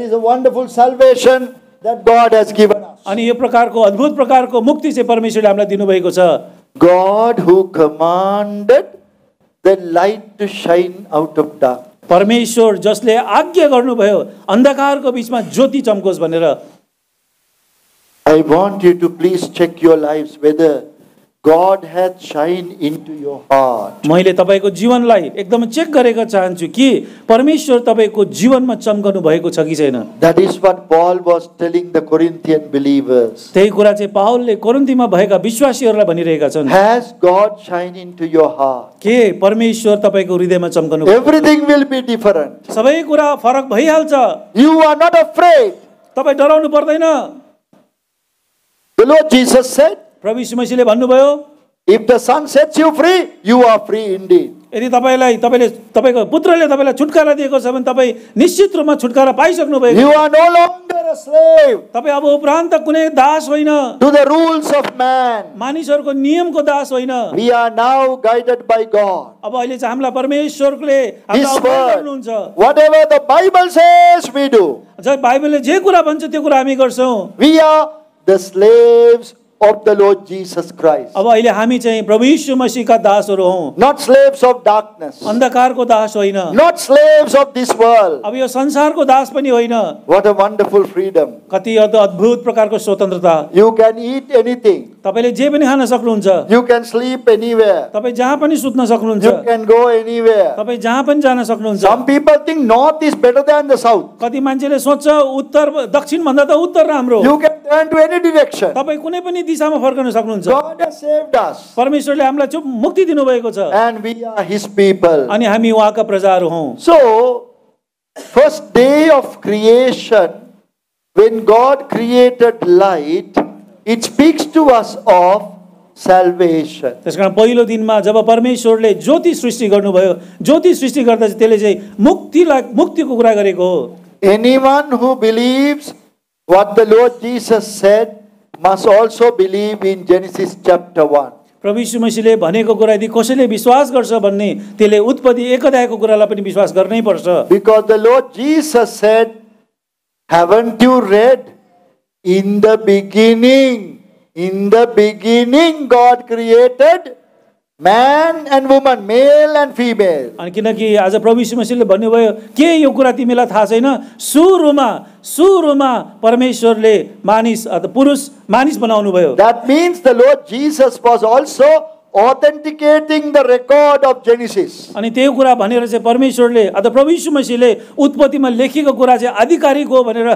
is a wonderful salvation that God has given us. अनि यो प्रकारको अद्भुत प्रकारको मुक्ति चाहिँ परमेश्वरले हामीलाई दिनुभएको छ। God who commanded the light to shine out of dark. परमेश्वर जसले आज्ञा गर्नुभयो अन्धकारको बीचमा ज्योति चम्कोस् भनेर। I want you to please check your lives whether God hath shined into your heart. मैले तपाईको जीवनलाई एकदम चेक गरेको चाहन्छु कि परमेश्वर तपाईको जीवनमा चम्कनु भएको छ कि छैन। That is what Paul was telling the Corinthian believers. त्यही कुरा चाहिँ पाउलले कोरिन्थीमा भएका विश्वासीहरूलाई भनिरहेका छन्। Has God shined into your heart? के परमेश्वर तपाईको हृदयमा चम्कनु? Everything will be different. सबै कुरा फरक भइहाल्छ। You are not afraid. तपाई डराउनु पर्दैन। The Lord Jesus said, प्रभु यीशु मसीहले भन्नुभयो, if the Son sets you free, you are free indeed. यदि तपाईको पुत्रले तपाईलाई छुटकारा दिएको छ भने तपाई निश्चित रूपमा छुटकारा पाइसक्नु भएको You are no longer a slave तपाई अब उपरान्त कुनै दास होइन to the rules of man. मानिसहरुको नियमको दास होइन We are now guided by God. अब अहिले चाहिँ हामीलाई परमेश्वरले His हामीलाई word. गर्नुहुन्छ Whatever the Bible says, we do. जब बाइबलले जे कुरा भन्छ त्यो कुरा हामी गर्छौं We are the slaves of the Lord Jesus Christ. अब अहिले हामी चाहिँ प्रभु यीशु मसीहका दासहरु हौं Not slaves of darkness. अन्धकारको दास होइन Not slaves of this world. अब यो संसारको दास पनि होइन What a wonderful freedom. कति अद्भुत प्रकारको स्वतन्त्रता You can eat anything. तपाईले जे पनि खान सक्नुहुन्छ You can sleep anywhere. तपाई जहाँ पनि सुत्न सक्नुहुन्छ You can go anywhere. तपाई जहाँ पनि जान सक्नुहुन्छ Some people think north is better than the south. कति मान्छेले सोच्छ उत्तर दक्षिण भन्दा त उत्तर राम्रो You can turn to any direction. तपाई कुनै पनि दिशामा फर्कन सक्नुहुन्छ God has saved us. परमेश्वरले हामीलाई चुप मुक्ति दिनुभएको छ And we are His people. अनि हामी उहाँका प्रजाहरू हौं So, first day of creation, when God created light, it speaks to us of salvation. त्यसकारण पहिलो दिनमा जब परमेश्वरले ज्योति सृष्टि गर्नुभयो ज्योति सृष्टि गर्दा चाहिँ त्यसले चाहिँ मुक्तिको कुरा गरेको हो Anyone who believes what the Lord Jesus said must also believe in Genesis chapter 1. प्रभु यीशु मसीहले भनेको कुरा यदि कसैले विश्वास गर्छ भन्ने त्यसले उत्पत्ति 1 अध्यायको कुरालाई पनि विश्वास गर्नै पर्छ Because the Lord Jesus said, haven't you read? In the beginning God created man and woman, male and female. अनि किनकि आज प्रभु यीशु मसीहले भन्नुभयो के यो कुरा तिमीलाई थाहा छैन सुरुमा परमेश्वरले मानिस अथवा पुरुष मानिस बनाउनु भयो That means the Lord Jesus was also authenticating the record of Genesis. अनि त्यो कुरा भनेर चाहिँ परमेश्वरले अथवा प्रभु यीशु मसीहले उत्पत्तिमा लेखेको कुरा चाहिँ आधिकारिक हो भनेर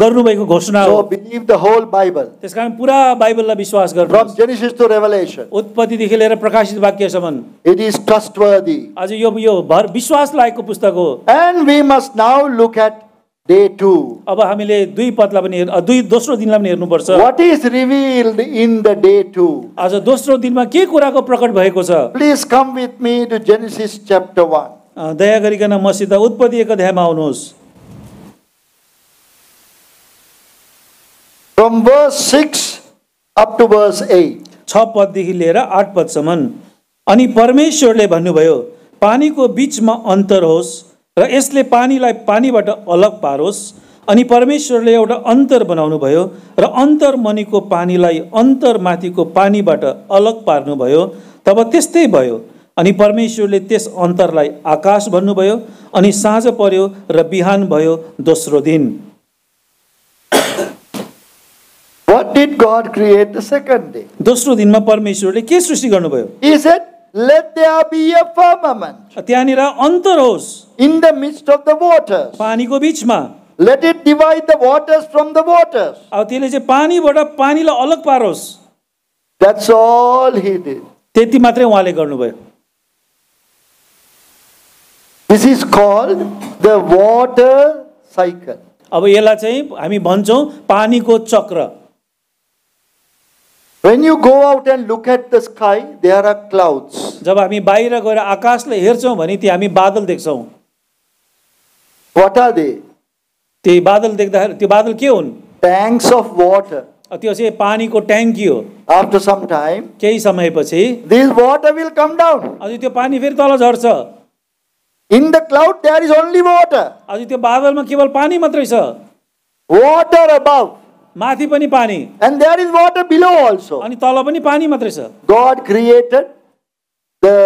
गर्नुभएको घोषणा हो So believe the whole Bible. त्यसकारण पुरा बाइबललाई विश्वास गर्नु From Genesis to Revelation. उत्पत्तिदेखि लिएर प्रकाशित वाक्यसम्म It is trustworthy. आज यो भर विश्वास लागेको पुस्तक हो And we must now look at day 2. अब हामीले दुई पदलाई पनि दोस्रो दिनलाई पनि हेर्नुपर्छ What is revealed in the day 2? आज दोस्रो दिनमा के कुराको प्रकट भएको छ Please come with me to Genesis chapter 1. दया गरिकन मसित उत्पत्ति 1 अध्यायमा आउनुहोस् From verse 6 up to verse 8. 6 पददेखि लिएर 8 पदसम्म अनि परमेश्वरले भन्नुभयो पानीको बीचमा अन्तर होस् र यसले पानीलाई पानीबाट अलग पारोस् अनि परमेश्वरले एउटा अन्तर बनाउनु भयो र अन्तर मनिको पानीलाई अन्तर माथिको पानीबाट अलग पार्नु भयो तब त्यस्तै भयो अनि परमेश्वरले त्यस अन्तरलाई आकाश भन्नुभयो अनि साँझ पर्यो र बिहान भयो दोस्रो दिन What did God create the second day? दोस्रो दिनमा परमेश्वरले के सृष्टि गर्नुभयो He said, let there be a firmament त्यहाँनिर अन्तर होस् in the midst of the waters. पानीको बीचमा Let it divide the waters from the waters. अब त्यसले चाहिँ पानीबाट पानीलाई अलग पारोस् That's all he did. त्यति मात्रै उहाँले गर्नुभयो This is called the water cycle. अब यसलाई चाहिँ हामी भन्छौं पानीको चक्र When you go out and look at the sky, there are clouds. जब हामी बाहिर गएर आकाशलाई हेर्छौं भने त्यहाँ हामी बादल देख्छौं What are they? त्यो बादल देख्दाखेरि त्यो बादल के हुन् Tanks of water. त्यो चाहिँ पानीको ट्याङ्की हो After some time, केही समयपछि this water will come down. अझै त्यो पानी फेरि तल झर्छ In the cloud, there is only water. अझै त्यो बादलमा केवल पानी मात्रै छ Water above. माथि पनि पानी And there is water below also. अनि तल पनि पानी मात्रै छ God created the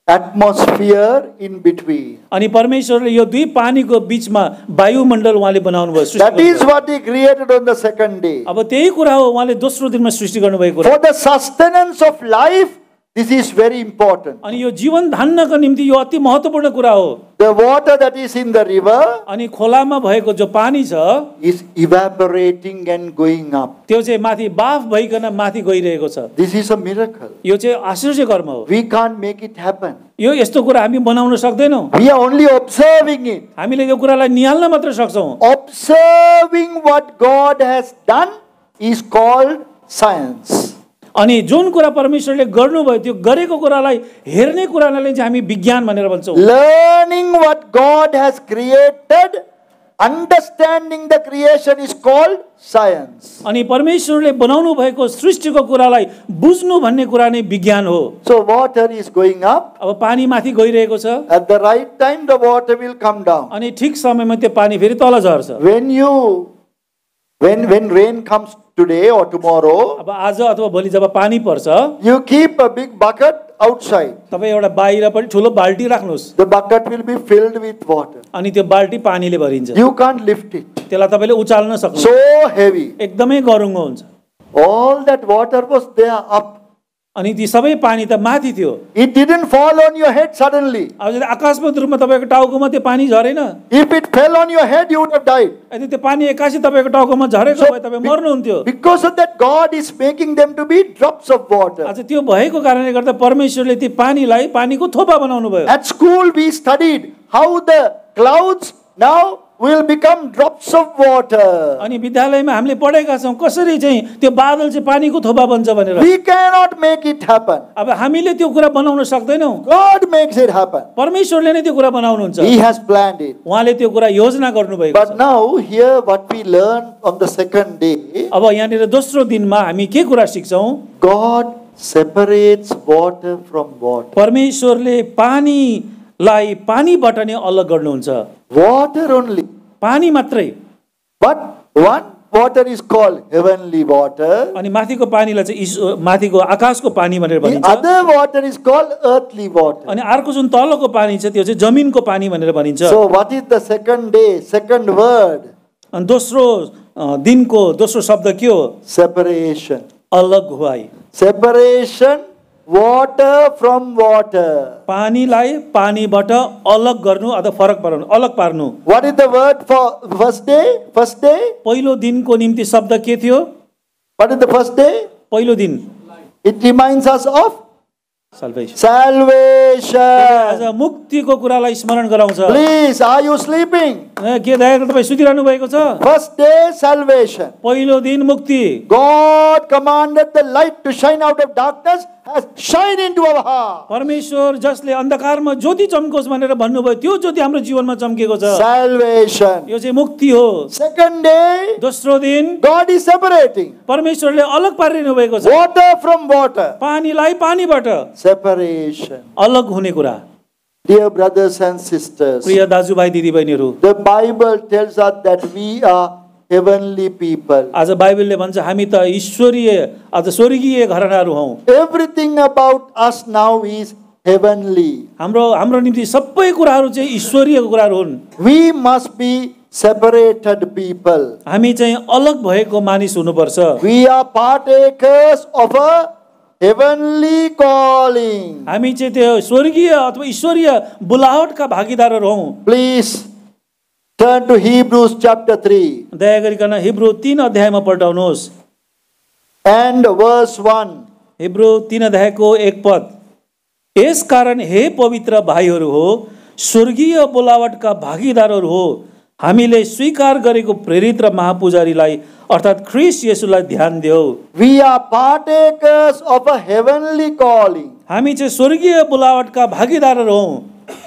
atmosphere in between. अनि परमेश्वरले यो दुई पानीको बीचमा वायुमण्डल उहाँले बनाउनु भयो सृष्टि That is what he created on the second day. अब त्यही कुरा हो उहाँले दोस्रो दिनमा सृष्टि गर्नुभएको कुरा For the sustenance of life, this is very important. अनि यो जीवन धान्नको निम्ति यो अति महत्त्वपूर्ण कुरा हो The water that is in the river अनि खोलामा भएको जो पानी छ is evaporating and going up. त्यो चाहिँ माथि बाफ भइकन माथि गइरहेको छ This is a miracle. यो चाहिँ आश्चर्य कर्म हो We can't make it happen. यो यस्तो कुरा हामी बनाउन सक्दैनौं We are only observing it. हामीले यो कुरालाई निहाल्न मात्र सक्छौं Observing what God has done is called science. अनि जुन कुरा परमेश्वरले गर्नुभयो त्यो गरेको कुरालाई हेर्ने कुरालाई चाहिँ हामी विज्ञान भनेर भन्छौँ। Learning what God has created, understanding the creation is called science. अनि परमेश्वरले बनाउनु भएको सृष्टिको कुरालाई बुझ्नु भन्ने कुरा नै विज्ञान हो। So water is going up. अब पानी माथि गइरहेको छ, At the right time, the water will come down. अनि ठिक समयमा त्यो पानी फेरि तल झर्छ। When rain comes today or tomorrow, अब आज अथवा भोलि जब पानी पर्छ, you keep a big bucket outside. तपाईँ एउटा बाहिर पनि ठुलो बाल्टी राख्नुहोस्, The bucket will be filled with water. अनि त्यो बाल्टी पानीले भरिन्छ। You can't lift it. त्यसलाई तपाईँले उचाल्न सक्नुहुन्छ, So heavy. एकदमै गरुङ्गो हुन्छ। All that water was there up. अनि ती सबै पानी त माथि थियो। It didn't fall on your head suddenly. अब जस्तै आकस्मिक रूपमा तपाईँको टाउकोमा त्यो पानी झरेन। If it fell on your head, you would have died. यदि त्यो पानी एक्कासी तपाईँको टाउकोमा झरेको भए तपाईँ मर्नुहुन्थ्यो। Because of that, God is making them to be drops of water. आज त्यो भएको कारणले गर्दा परमेश्वरले ती पानीलाई पानीको थोपा बनाउनु भयो। At school, we studied how the clouds now will become drops of water. अनि विद्यालयमा हामीले पढेका छौँ कसरी चाहिँ त्यो बादल चाहिँ पानीको थोपा बन्छ भनेर। We cannot make it happen. अब हामीले त्यो कुरा बनाउन सक्दैनौँ, God makes it happen. परमेश्वरले नै त्यो कुरा बनाउनुहुन्छ। He has planned it. उहाँले त्यो कुरा योजना गर्नुभएको छ। But now, here what we learn on the second day, अब यहाँनिर दोस्रो दिनमा हामी के कुरा सिक्छौँ? God separates water from water. परमेश्वरले पानीलाई पानीबाट नै अलग गर्नुहुन्छ। Water only. पानी मात्रै। But one water is called heavenly water. अनि माथिको पानीलाई चाहिँ माथिको आकाशको पानी भनेर The भनिन्छ। other water is called earthly water. अनि अर्को जुन तलको पानी छ त्यो चाहिँ जमिनको पानी भनेर भनिन्छ। So what is the second day, second word? अनि दोस्रो दिनको दोस्रो शब्द के हो? Separation. अलग हुआई। Separation, water from water. पानीलाई पानीबाट अलग गर्नु अथवा फरक पार्नु, अलग पार्नु। What is the word for first day? First day? पहिलो दिनको निम्ति शब्द के थियो? What is the first day? पहिलो दिन It reminds us of salvation। salvation. आज मुक्तिको कुरालाई स्मरण गराउँछ। Please, are you sleeping? के दया गरेर तपाईँ सुतिरहनु भएको छ? First day, salvation. पहिलो दिन मुक्ति। God commanded the light to shine out of darkness, has shine into our heart. परमेश्वर जसले अन्धकारमा ज्योति चम्कोस् भनेर भन्नुभयो त्यो ज्योति हाम्रो जीवनमा चम्केको छ। Salvation. यो चाहिँ मुक्ति हो। Second day, दोस्रो दिन God is separating परमेश्वरले अलग पारिदिनु भएको छ। water from water. पानीलाई पानीबाट Separation. अलग हुने कुरा। Dear brothers and sisters, प्रिय दाजुभाइ दिदीबहिनीहरू, the Bible tells us that we are heavenly people. आज बाइबलले भन्छ हामी त ईश्वरीय अथवा स्वर्गीय घरानाहरू हौँ। Everything about us now is heavenly. हाम्रो निम्ति सबै कुराहरू चाहिँ ईश्वरीय कुराहरू हुन्। We must be separated people. हामी चाहिँ अलग भएको मानिस हुनुपर्छ। We are partakers of a heavenly calling. हामी चाहिँ त्यो स्वर्गीय अथवा ईश्वरीय बुलावटका भागीदारहरू हौँ। Please turn to Hebrews chapter 3 दया गरिकन हिब्रू 3 अध्यायमा पल्टाउनुहोस् and verse 1. हिब्रू 3 अध्यायको 1 पद। यस कारण हे पवित्र भाइहरू हो, स्वर्गीय बोलावटका भागीदारहरू हो, हामीले स्वीकार गरेको प्रेरित र महापुजारीलाई अर्थात् ख्रीष्ट येशूलाई ध्यान देऊ। We are partakers of a heavenly calling. हामी चाहिँ स्वर्गीय बोलावटका भागीदारहरू हौँ।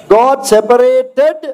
God separated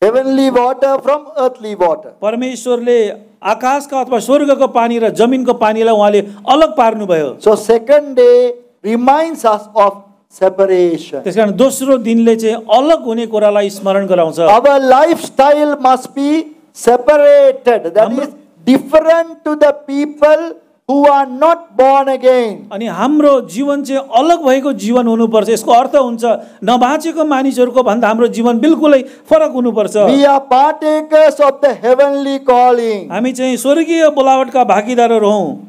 heavenly water from earthly water. परमेश्वरले आकाशका अथवा स्वर्गको पानी र जमिनको पानीलाई उहाँले अलग पार्नुभयो। So second day reminds us of separation. त्यसकारण दोस्रो दिनले चाहिँ अलग हुने कुरालाई स्मरण गराउँछ। Our lifestyle must be separated. That is different to the people who are not born again. अनि हाम्रो जीवन चाहिँ अलग भएको जीवन हुनुपर्छ। यसको अर्थ हुन्छ नबाँचेको मानिसहरूको भन्दा हाम्रो जीवन बिल्कुलै फरक हुनुपर्छ। We are partakers of the heavenly calling. हामी चाहिँ स्वर्गीय बोलावटका भागीदारहरू हौँ।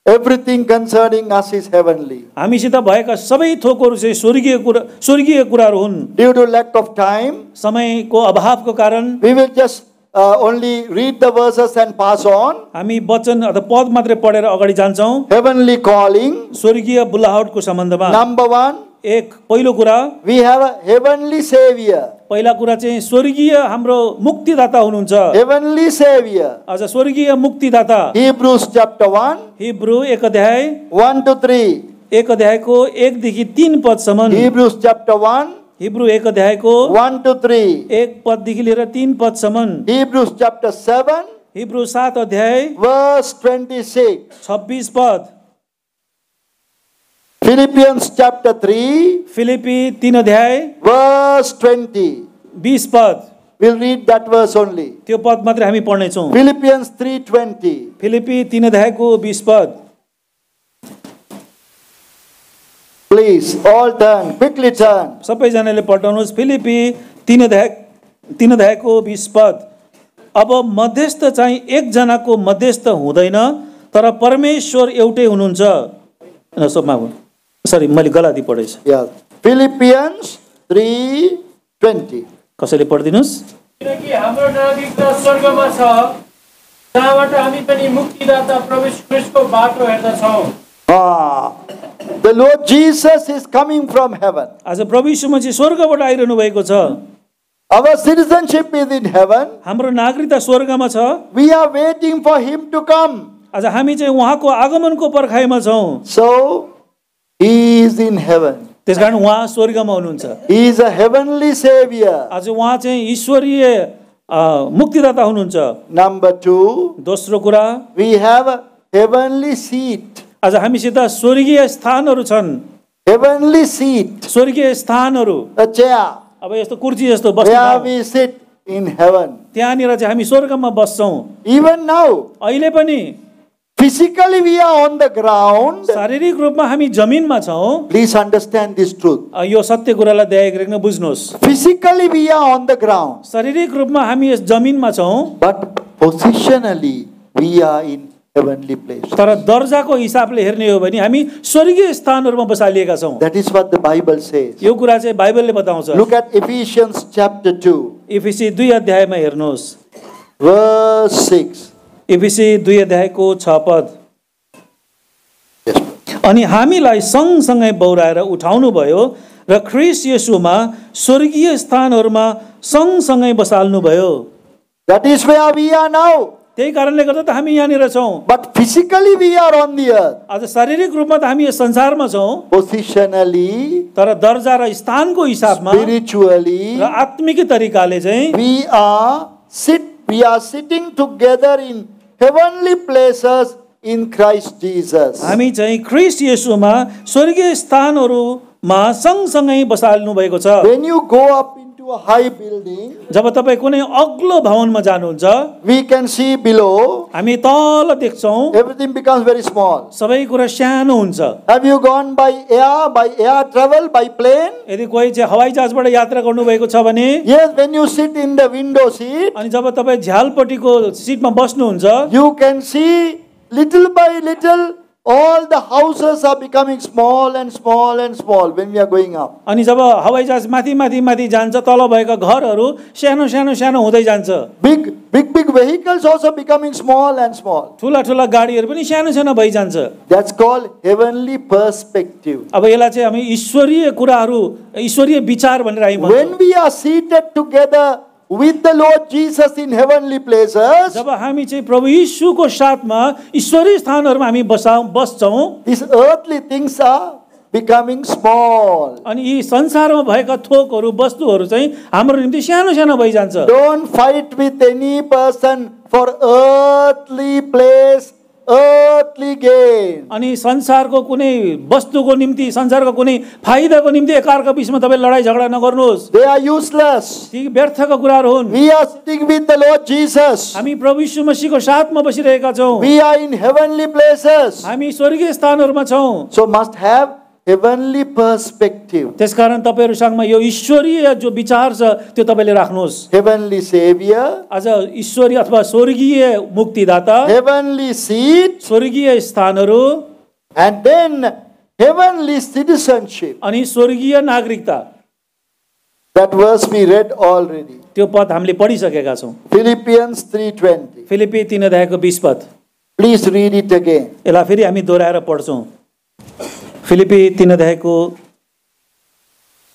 Everything concerning us is heavenly. हामीसित भएका सबै थोकहरू चाहिँ स्वर्गीय कुराहरू हुन्। Due to lack of time, समयको अभावको कारण we will just only read the verses and pass on. हामी वचन अथवा पद मात्रै पढेर अगाडि जान्छौँ। Heavenly calling. स्वर्गीय बुलावटको सम्बन्धमा Number 1, एक पहिलो कुरा, we have a heavenly Savior. पहिला कुरा चाहिँ स्वर्गीय हाम्रो मुक्तिदाता हुनुहुन्छ। Heavenly Savior. अझ स्वर्गीय मुक्तिदाता। Hebrews chapter 1, हिब्रू 1 अध्याय 1 to 3. 1 अध्यायको 1 देखि 3 पदसम्म। Hebrews chapter 1, हिब्रू 1 अध्यायको 1 to 3. 1 पददेखि लिएर 3 पदसम्म। Hebrews chapter 7, हिब्रू 7 अध्याय verse 26. 26 पद। Philippians chapter 3, फिलिपी 3 अध्याय verse 20. 20 पद। We'll read that verse only. त्यो पद मात्रै हामी पढ्ने छौं। Philippians 3:20. फिलिपी 3 अध्यायको 20 पद। Please, all turn, quickly turn. सबैजनाले पढ्नुहोस्। फिलिपी 3 अध्यायको 20 पद। अब मध्यस्थ चाहिँ एकजनाको मध्यस्थ हुँदैन, तर परमेश्वर एउटै हुनुहुन्छ। सबमा सरी मैले गलती पढेछु। Yeah. Philippians 3:20. कसैले पढिदिनुस्। किनकि हाम्रो नागरिकता स्वर्गमा छ, जहाँबाट हामी पनि मुक्तिदाता प्रभु यीशु ख्रीष्टको बाटो हेर्दछौँ। The Lord Jesus is coming from heaven. आज प्रभु यीशु चाहिँ स्वर्गबाट आइरहनु भएको छ। Our citizenship is in heaven. हाम्रो नागरिकता स्वर्गमा छ। We are waiting for him to come. आज हामी चाहिँ उहाँको आगमनको पर्खाइमा छौं। So, he is in heaven. त्यसकारण उहाँ स्वर्गमा हुनुहुन्छ। He is a heavenly Savior. आज उहाँ चाहिँ ईश्वरीय मुक्तिदाता हुनुहुन्छ। Number 2, दोस्रो कुरा, we have a heavenly seat. आज हामीसित स्वर्गीय स्थानहरू छन्। Heavenly seat, स्वर्गीय स्थानहरू। a chair, अब यस्तो कुर्सी जस्तो बस्ने where ठाउँ। we sit in heaven. त्यहाँनिर चाहिँ हामी स्वर्गमा बस्छौं। Even now, अहिले पनि physically we are on the ground. शारीरिक रूपमा हामी जमिनमा छौं। Please understand this truth. यो सत्य कुरालाई दया गरेर बुझ्नुहोस्। Physically we are on the ground. शारीरिक रूपमा हामी यस जमिनमा छौं, But positionally we are in heavenly place. तर दर्जाको हिसाबले हेर्ने हो भने हामी स्वर्गीय स्थानहरूमा बसालिएका छौं। That is what the Bible says. यो कुरा चाहिँ बाइबलले बताउँछ। Look at Ephesians chapter 2, एफिसी 2 अध्यायमा हेर्नुहोस्। verse 6. एफिसी 2 अध्यायको 6 पद। Yes. अनि हामीलाई सँगसँगै बौराएर उठाउनु भयो र ख्रीष्ट येशूमा स्वर्गीय स्थानहरूमा सँगसँगै बसाल्नु भयो। That is where we are now. त्यही कारणले गर्दा त हामी यहाँनिर छौं। But physically we are on the earth. आज शारीरिक रूपमा त हामी यस संसारमा छौं, Positionally, तर दर्जा र स्थानको हिसाबमा spiritually, र आत्मिक तरिकाले चाहिँ we are sitting together in heavenly places in Christ Jesus. हामी चाहिँ ख्रीष्ट येशूमा स्वर्गीय स्थानहरूमा सँगसँगै बसाल्नु भएको छ। When you go up into a high building, जब तपाईँ कुनै अग्लो भवनमा जानुहुन्छ, we can see below, हामी तल देख्छौं, everything becomes very small. सबै कुरा सानो हुन्छ। Have you gone by air travel, by plane? यदि कोही चाहिँ हवाई जहाजबाट यात्रा गर्नुभएको छ भने, Yes, when you sit in the window seat, अनि जब तपाईँ झ्यालपट्टिको सिटमा बस्नुहुन्छ, you can see little by little all the houses are becoming small and small and small when we are going up. अनि जब हवाई जहाज माथि माथि माथि जान्छ, तल भएका घरहरू सानो सानो सानो हुँदै जान्छ। Big vehicles also becoming small and small. ठुला ठुला गाडीहरू पनि सानो सानो भइजान्छ। That's called heavenly perspective. अब यसलाई चाहिँ हामी ईश्वरीय कुराहरू, ईश्वरीय विचार भनेर हामी भन्छौँ। When we are seated together with the Lord Jesus in heavenly places, जब हामी चाहिँ प्रभु यीशुको साथमा ईश्वरीय स्थानहरूमा हामी बस्छौं, these earthly things are becoming small. अनि यी संसारमा भएका थोकहरू, वस्तुहरू चाहिँ हाम्रो निम्ति सानो सानो भइजान्छ। Don't fight with any person for earthly place, earthly gain. अनि संसारको कुनै वस्तुको निम्ति, संसारको कुनै फाइदाको निम्ति एकअर्का बीचमा तपाईँ लडाई झगडा नगर्नुहोस्। They are useless. ती व्यर्थका कुराहरू हुन्। We are sitting with the Lord Jesus. हामी प्रभु यीशु मसीहको साथमा बसिरहेका छौं। We are in heavenly places. हामी स्वर्गीय स्थानहरूमा छौं। So must have heavenly perspective. त्यसकारण तपाईहरुसँग यो ईश्वरीय जो विचार छ त्यो तपाईले राख्नुहोस्। Heavenly Savior. आज ईश्वरीय अथवा स्वर्गीय मुक्तिदाता, Heavenly seat. स्वर्गीय स्थानहरू, And then heavenly citizenship. अनि स्वर्गीय नागरिकता। That verse we read already. त्यो पद हामीले पढिसकेका छौं। Philippians 3:20. फिलिपी 3 अध्यायको 20 पद। Please read it again. यसलाई फेरि हामी दोहोऱ्याएर पढ्छौं। फिलिपी 3 अध्यायको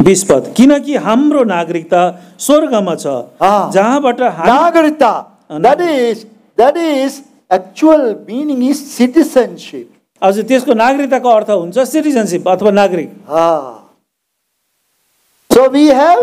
20 पद, किनकि हाम्रो नागरिकता स्वर्गमा छ, जहाँबाट Nagarita. That is actual meaning is citizenship. हजुर त्यसको नागरिकताको अर्थ हुन्छ सिटिजनशिप अथवा नागरिक। So we have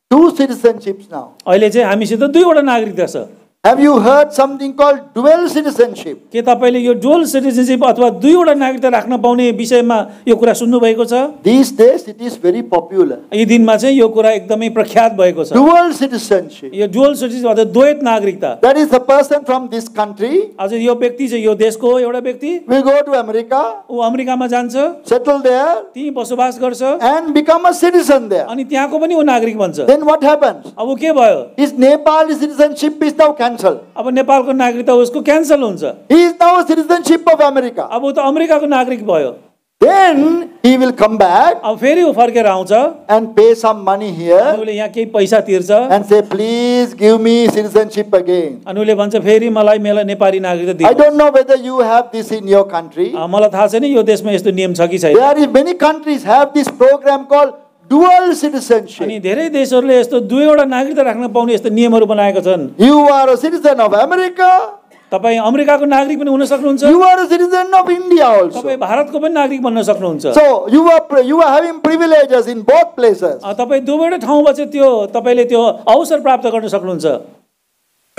two citizenships now. अहिले चाहिँ हामीसित दुईवटा नागरिकता छ। Have you heard something called dual citizenship? के तपाईले यो डुअल सिटिजनशिप अथवा दुईवटा नागरिकता राख्न पाउने विषयमा यो कुरा सुन्नु भएको छ? These days it is very popular. यी दिनमा चाहिँ यो कुरा एकदमै प्रख्यात भएको छ। Dual citizenship. यो डुअल सिटिजनशिप अथवा द्वैत नागरिकता। That is the person from this country. हजुर यो व्यक्ति चाहिँ यो देशको एउटा व्यक्ति will go to America, ऊ अमेरिकामा जान्छ, settle there, त्यही बसोबास गर्छ and become a citizen there. अनि त्यहाँको पनि ऊ नागरिक बन्छ। Then what happens? अब ऊ के भयो? His Nepali citizenship is now cancelled. अब नेपालको नागरिकता उसको क्यान्सल हुन्छ। He is now a citizenship of America. अब ऊ त अमेरिकाको नागरिक भयो। Then he will come back अब फेरि ऊ फर्केर आउँछ and pay some money here उसले यहाँ केही पैसा तिर्छ and say, please give me citizenship again. अनि उसले भन्छ फेरि मलाई नेपाली नागरिकता I दिनु। don't know whether you have this in your country. मलाई थाहा छैन यो देशमा यस्तो नियम छ कि छैन। There is many countries have this program called dual citizenship. अनि धेरै देशहरूले यस्तो दुईवटा नागरिकता राख्न पाउने यस्तो नियमहरू बनाएका छन्। You are a citizen of America. तपाई अमेरिकाको नागरिक पनि हुन सक्नुहुन्छ। You are a citizen of India also. तपाई भारतको पनि नागरिक बन्न सक्नुहुन्छ। So you are having privileges in both places. तपाई दुवैवटा ठाउँमा चाहिँ त्यो तपाईले त्यो अवसर प्राप्त गर्न सक्नुहुन्छ।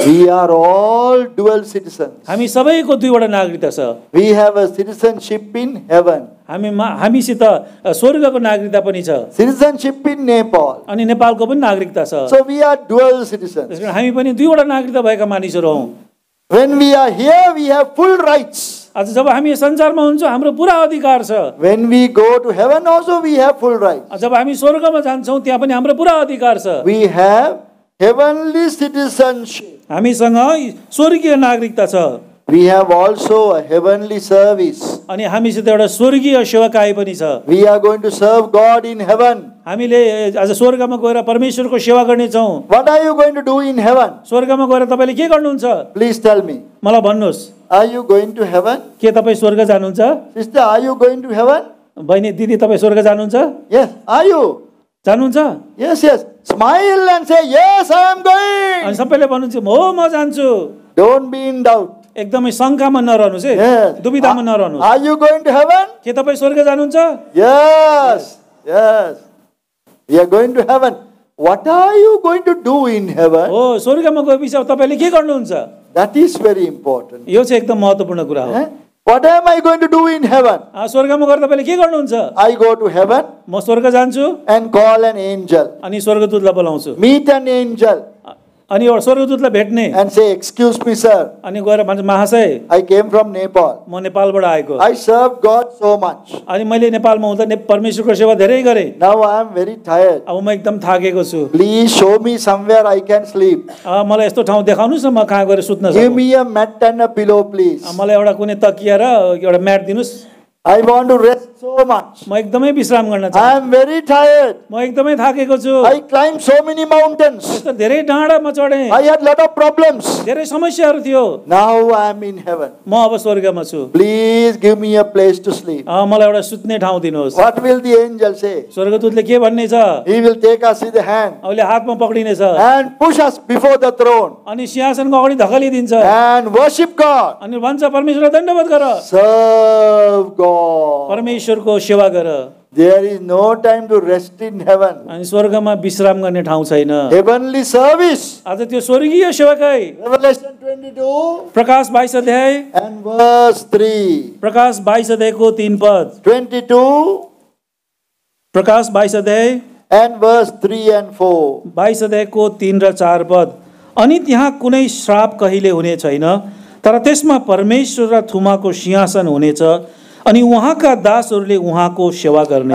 We are all dual citizens. हामी सबैको दुईवटा नागरिकता छ। We have a citizenship in heaven. हामीसित स्वर्गको नागरिकता पनि छ। Citizenship in Nepal. अनि नेपालको पनि नागरिकता छ। So we are dual citizens. त्यसकारण हामी पनि दुईवटा नागरिकता भएका मानिसहरू हौं। When we are here, we have full rights. आज जब हामी संसारमा हुन्छौं हाम्रो पूरा अधिकार छ। When we go to heaven also, we have full rights. जब हामी स्वर्गमा जान्छौं त्यहाँ पनि हाम्रो पूरा अधिकार छ। We have heavenly citizenship. हामीसँग स्वर्गीय नागरिकता छ। We have also a heavenly service. अनि हामीसित एउटा स्वर्गीय सेवाकाई पनि छ। We are going to serve God in heaven. हामीले आज स्वर्गमा गएर परमेश्वरको सेवा गर्ने छौं। What are you going to do in heaven? स्वर्गमा गएर तपाईले के गर्नुहुन्छ? Please tell me. मलाई भन्नुहोस्। Are you going to heaven? के तपाई स्वर्ग जानुहुन्छ? Sister, are you going to heaven? बहिनी दिदी तपाई स्वर्ग जानुहुन्छ? Yes. Are you? जानुहुन्छ? Yes, yes. Smile and say, yes, I am going. अनि सबैले भन्नुहुन्छ हो म जान्छु। Don't be in doubt. एकदमै शंकामा नरहनुस् है। Yes. दुविधामा नरहनुस्। Are you going to heaven? के तपाई स्वर्ग जानुहुन्छ? Yes. Yes. We are going to heaven. What are you going to do in heaven? हो स्वर्गमा गएपछि तपाईले के गर्नुहुन्छ? That is very important. यो चाहिँ एकदम महत्त्वपूर्ण कुरा हो। What am I going to do in heaven? स्वर्गमा गएर तपाईले के गर्नुहुन्छ? I go to heaven म स्वर्ग जान्छु and call an angel. अनि स्वर्गदूतलाई बोलाउँछु। Meet an angel अनि एउटा स्वर्गदूतलाई भेट्ने and say, excuse me, sir. अनि गएर भन्छ महाशय I came from Nepal. म नेपालबाट आएको। I served God so much. अनि मैले नेपालमा हुँदा परमेश्वरको सेवा धेरै गरे। Now I am very tired. अब म एकदम थाकेको छु। Please show me somewhere I can sleep. मलाई यस्तो ठाउँ देखाउनुस् न म कहाँ गएर सुत्न सक्छु। Give me a mat and a pillow, please. मलाई एउटा कुनै तकिया र एउटा म्याट दिनुस्। I want to rest so much. म एकदमै विश्राम गर्न I चाहन्छु। am very tired. म एकदमै थाकेको छु। I climbed so many mountains. यस्तो धेरै डाँडामा चढे। I had lot of problems. धेरै समस्याहरू थियो। Now I am in heaven. म अब स्वर्गमा छु। Please give me a place to sleep. मलाई एउटा सुत्ने ठाउँ दिनुहोस्। What will the angel say? स्वर्गदूतले के भन्ने छ? He will take us with the hand उसले हातमा पक्रिने छ and push us before the throne अनि सिंहासनको अगाडि धकेलिदिन्छ and worship God. अनि भन्छ परमेश्वरलाई धन्यवाद गर। Serve God. परमेश्वरको सेवा गर। There is no time to rest in heaven. अनि स्वर्गमा विश्राम गर्ने ठाउँ छैन। Heavenly service. आज त्यो स्वर्गीय सेवाकाई Revelation 22 प्रकाश 22 अध्याय and verse 3. प्रकाश 22 अध्यायको 3 पद 22 प्रकाश 22 अध्याय and verse 3 and 4. 22 अध्यायको 3 र 4 पद। अनि त्यहाँ कुनै श्राप कहिले हुने छैन, तर त्यसमा परमेश्वर र थुमाको सिंहासन हुनेछ अनि उहाँका दासहरूले उहाँको सेवा गर्ने।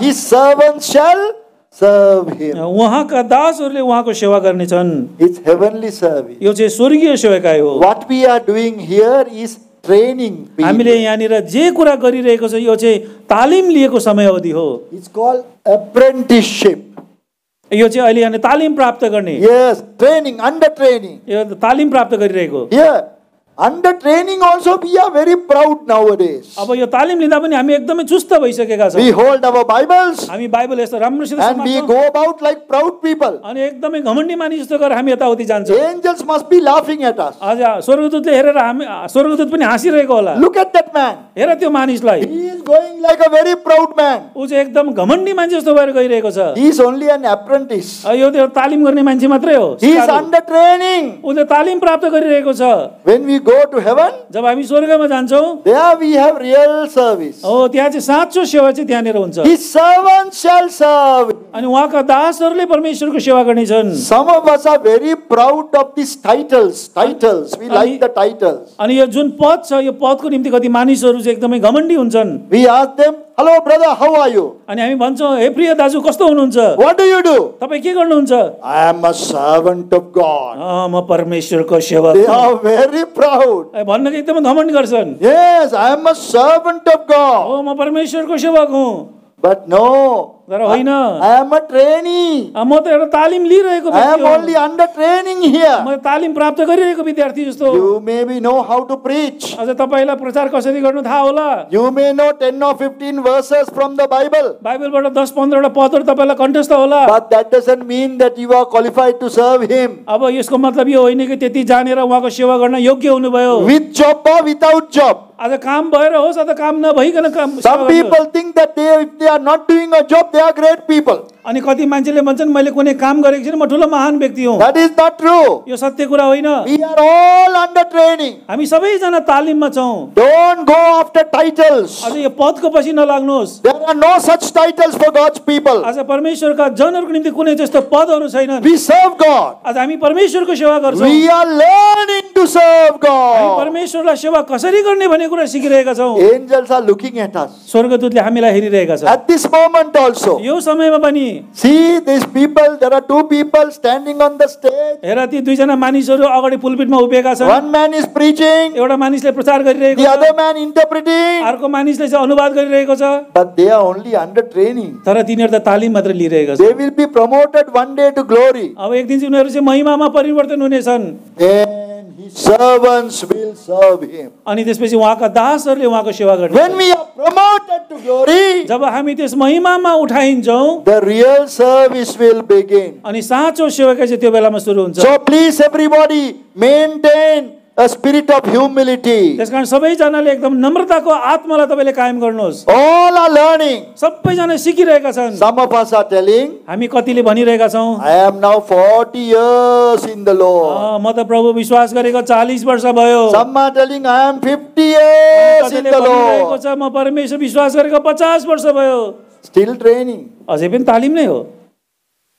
His servants shall serve him. उहाँका दासहरूले उहाँको सेवा गर्नेछन्। It's heavenly service. यो चाहिँ स्वर्गीय सेवाकाई हो। What we are doing here is training people. हामीले यहाँनिर जे कुरा गरिरहेको छ यो चाहिँ तालिम लिएको समयावधि हो। It's called apprenticeship. यो चाहिँ अहिले यहाँ तालिम प्राप्त गर्ने। Yes, training, under training. यो तालिम प्राप्त गरिरहेको। Here, Under training also we are very proud nowadays. अब यो तालिम लिँदा पनि हामी एकदमै चुस्त भइसकेका छौँ। We hold our Bibles हामी बाइबल यस्तो राम्रोसित and we समात्छौँ go about like proud people. अनि एकदमै घमण्डी मानिस जस्तो गरेर हामी यताउति जान्छौँ। Angels must be laughing at us. आज स्वर्गदूतले हेरेर हामी स्वर्गदूत पनि हाँसिरहेको होला। Look at that man. हेर त्यो मानिसलाई, He is going like a very proud man. ऊ चाहिँ एकदम घमण्डी मान्छे जस्तो भएर गइरहेको छ। He is only an apprentice. यो त्यो तालिम गर्ने मान्छे मात्रै हो। He is under training. उसले तालिम प्राप्त गरिरहेको छ। When we go to heaven, जब हामी स्वर्गमा जान्छौँ, there we have real service. हो त्यहाँ चाहिँ साँचो सेवा चाहिँ त्यहाँनिर हुन्छ। His servants shall serve. अनि उहाँका दासहरूले परमेश्वरको सेवा गर्नेछन्। Some of us are very proud of these titles. We like the titles. अनि यो जुन पद छ, यो पदको निम्ति कति मानिसहरू चाहिँ एकदमै घमण्डी हुन्छन्। We ask them, hello brother, how are you? अनि हामी भन्छौँ, हे प्रिय दाजु कस्तो हुनुहुन्छ? What do you do? तपाईँ के गर्नुहुन्छ? I am a servant of God. म परमेश्वरको सेवक They हुँ। are very proud. भन्न कि एकदमै घमण्ड गर्छन्। Yes, I am a servant of God. हो म परमेश्वरको सेवक हुँ। But no, तर होइन, I am a trainee. म त एउटा तालिम लिइरहेको I am व्यक्ति हो। only under training here. म तालिम प्राप्त गरिरहेको विद्यार्थी जस्तो। You maybe know how to preach. अझ तपाईँलाई प्रचार कसरी गर्नु थाहा होला। You may know 10 or 15 verses from the Bible. बाइबलबाट 10-15 वटा पदहरू तपाईँलाई कण्ठस्थ होला। But that doesn't mean that you are qualified to serve Him. अब यसको मतलब यो होइन कि त्यति जानेर उहाँको सेवा गर्न योग्य हुनुभयो। With job or without job. आज काम भएर होस् अथवा काम नभइकन काम। Some people think that if they are not doing a job, they are great people. अनि कति मान्छेले भन्छन् मैले कुनै काम गरेको छैन, म ठुलो महान व्यक्ति हुँ। That is not true. यो सत्य कुरा होइन। We are all under training. हामी सबैजना तालिममा छौँ। Don't go after titles. आज यो पदको पछि नलाग्नुहोस्। There are no such titles for God's people. आज परमेश्वरका जनहरूको निम्ति कुनै त्यस्तो पदहरू छैनन्। We serve God. आज हामी परमेश्वरको सेवा गर्छौँ। We are learning to serve हामी God. परमेश्वरलाई सेवा कसरी गर्ने भन्ने कुरा सिकिरहेका छौँ। Angels are looking at us. स्वर्गदूतले हामीलाई हेरिरहेका छन्। At this moment also. यो समयमा पनि See these people, there are two people standing on the stage. हेर ती दुईजना मानिसहरू अगाडि पुलपिटमा उभिएका छन्। One man is preaching, एउटा मानिसले प्रचार गरिरहेको the छ, other man interpreting. अर्को मानिसले चाहिँ अनुवाद गरिरहेको छ। But they are only under training. तर तिनीहरू त तालिम मात्र लिइरहेका They छन्। will be promoted one day to glory. अब एक दिन चाहिँ उनीहरू चाहिँ महिमामा परिवर्तन हुनेछन्। And his servants will serve him. अनि त्यसपछि उहाँका दासहरूले उहाँको सेवा गर्ने। When we are promoted to glory, जब हामी त्यस महिमामा उठाइन्छौँ, the real service will begin. अनि साँचो सेवाका चाहिँ त्यो बेलामा सुरु हुन्छ। So please everybody maintain a spirit of humility. त्यसकारण सबैजनाले एकदम नम्रताको आत्मालाई तपाईँले कायम गर्नुहोस्। All are learning. सबैजना सिकिरहेका छन्। Some of us are telling, हामी कतिले भनिरहेका छौँ, I am now 40 years in the Lord. म त प्रभु विश्वास गरेको 40 वर्ष भयो। Some are telling, I am 50 years in कतिले the भनिरहेको Lord. छ म परमेश्वर विश्वास गरेको 50 वर्ष भयो। Still training. अझै पनि तालिम नै हो,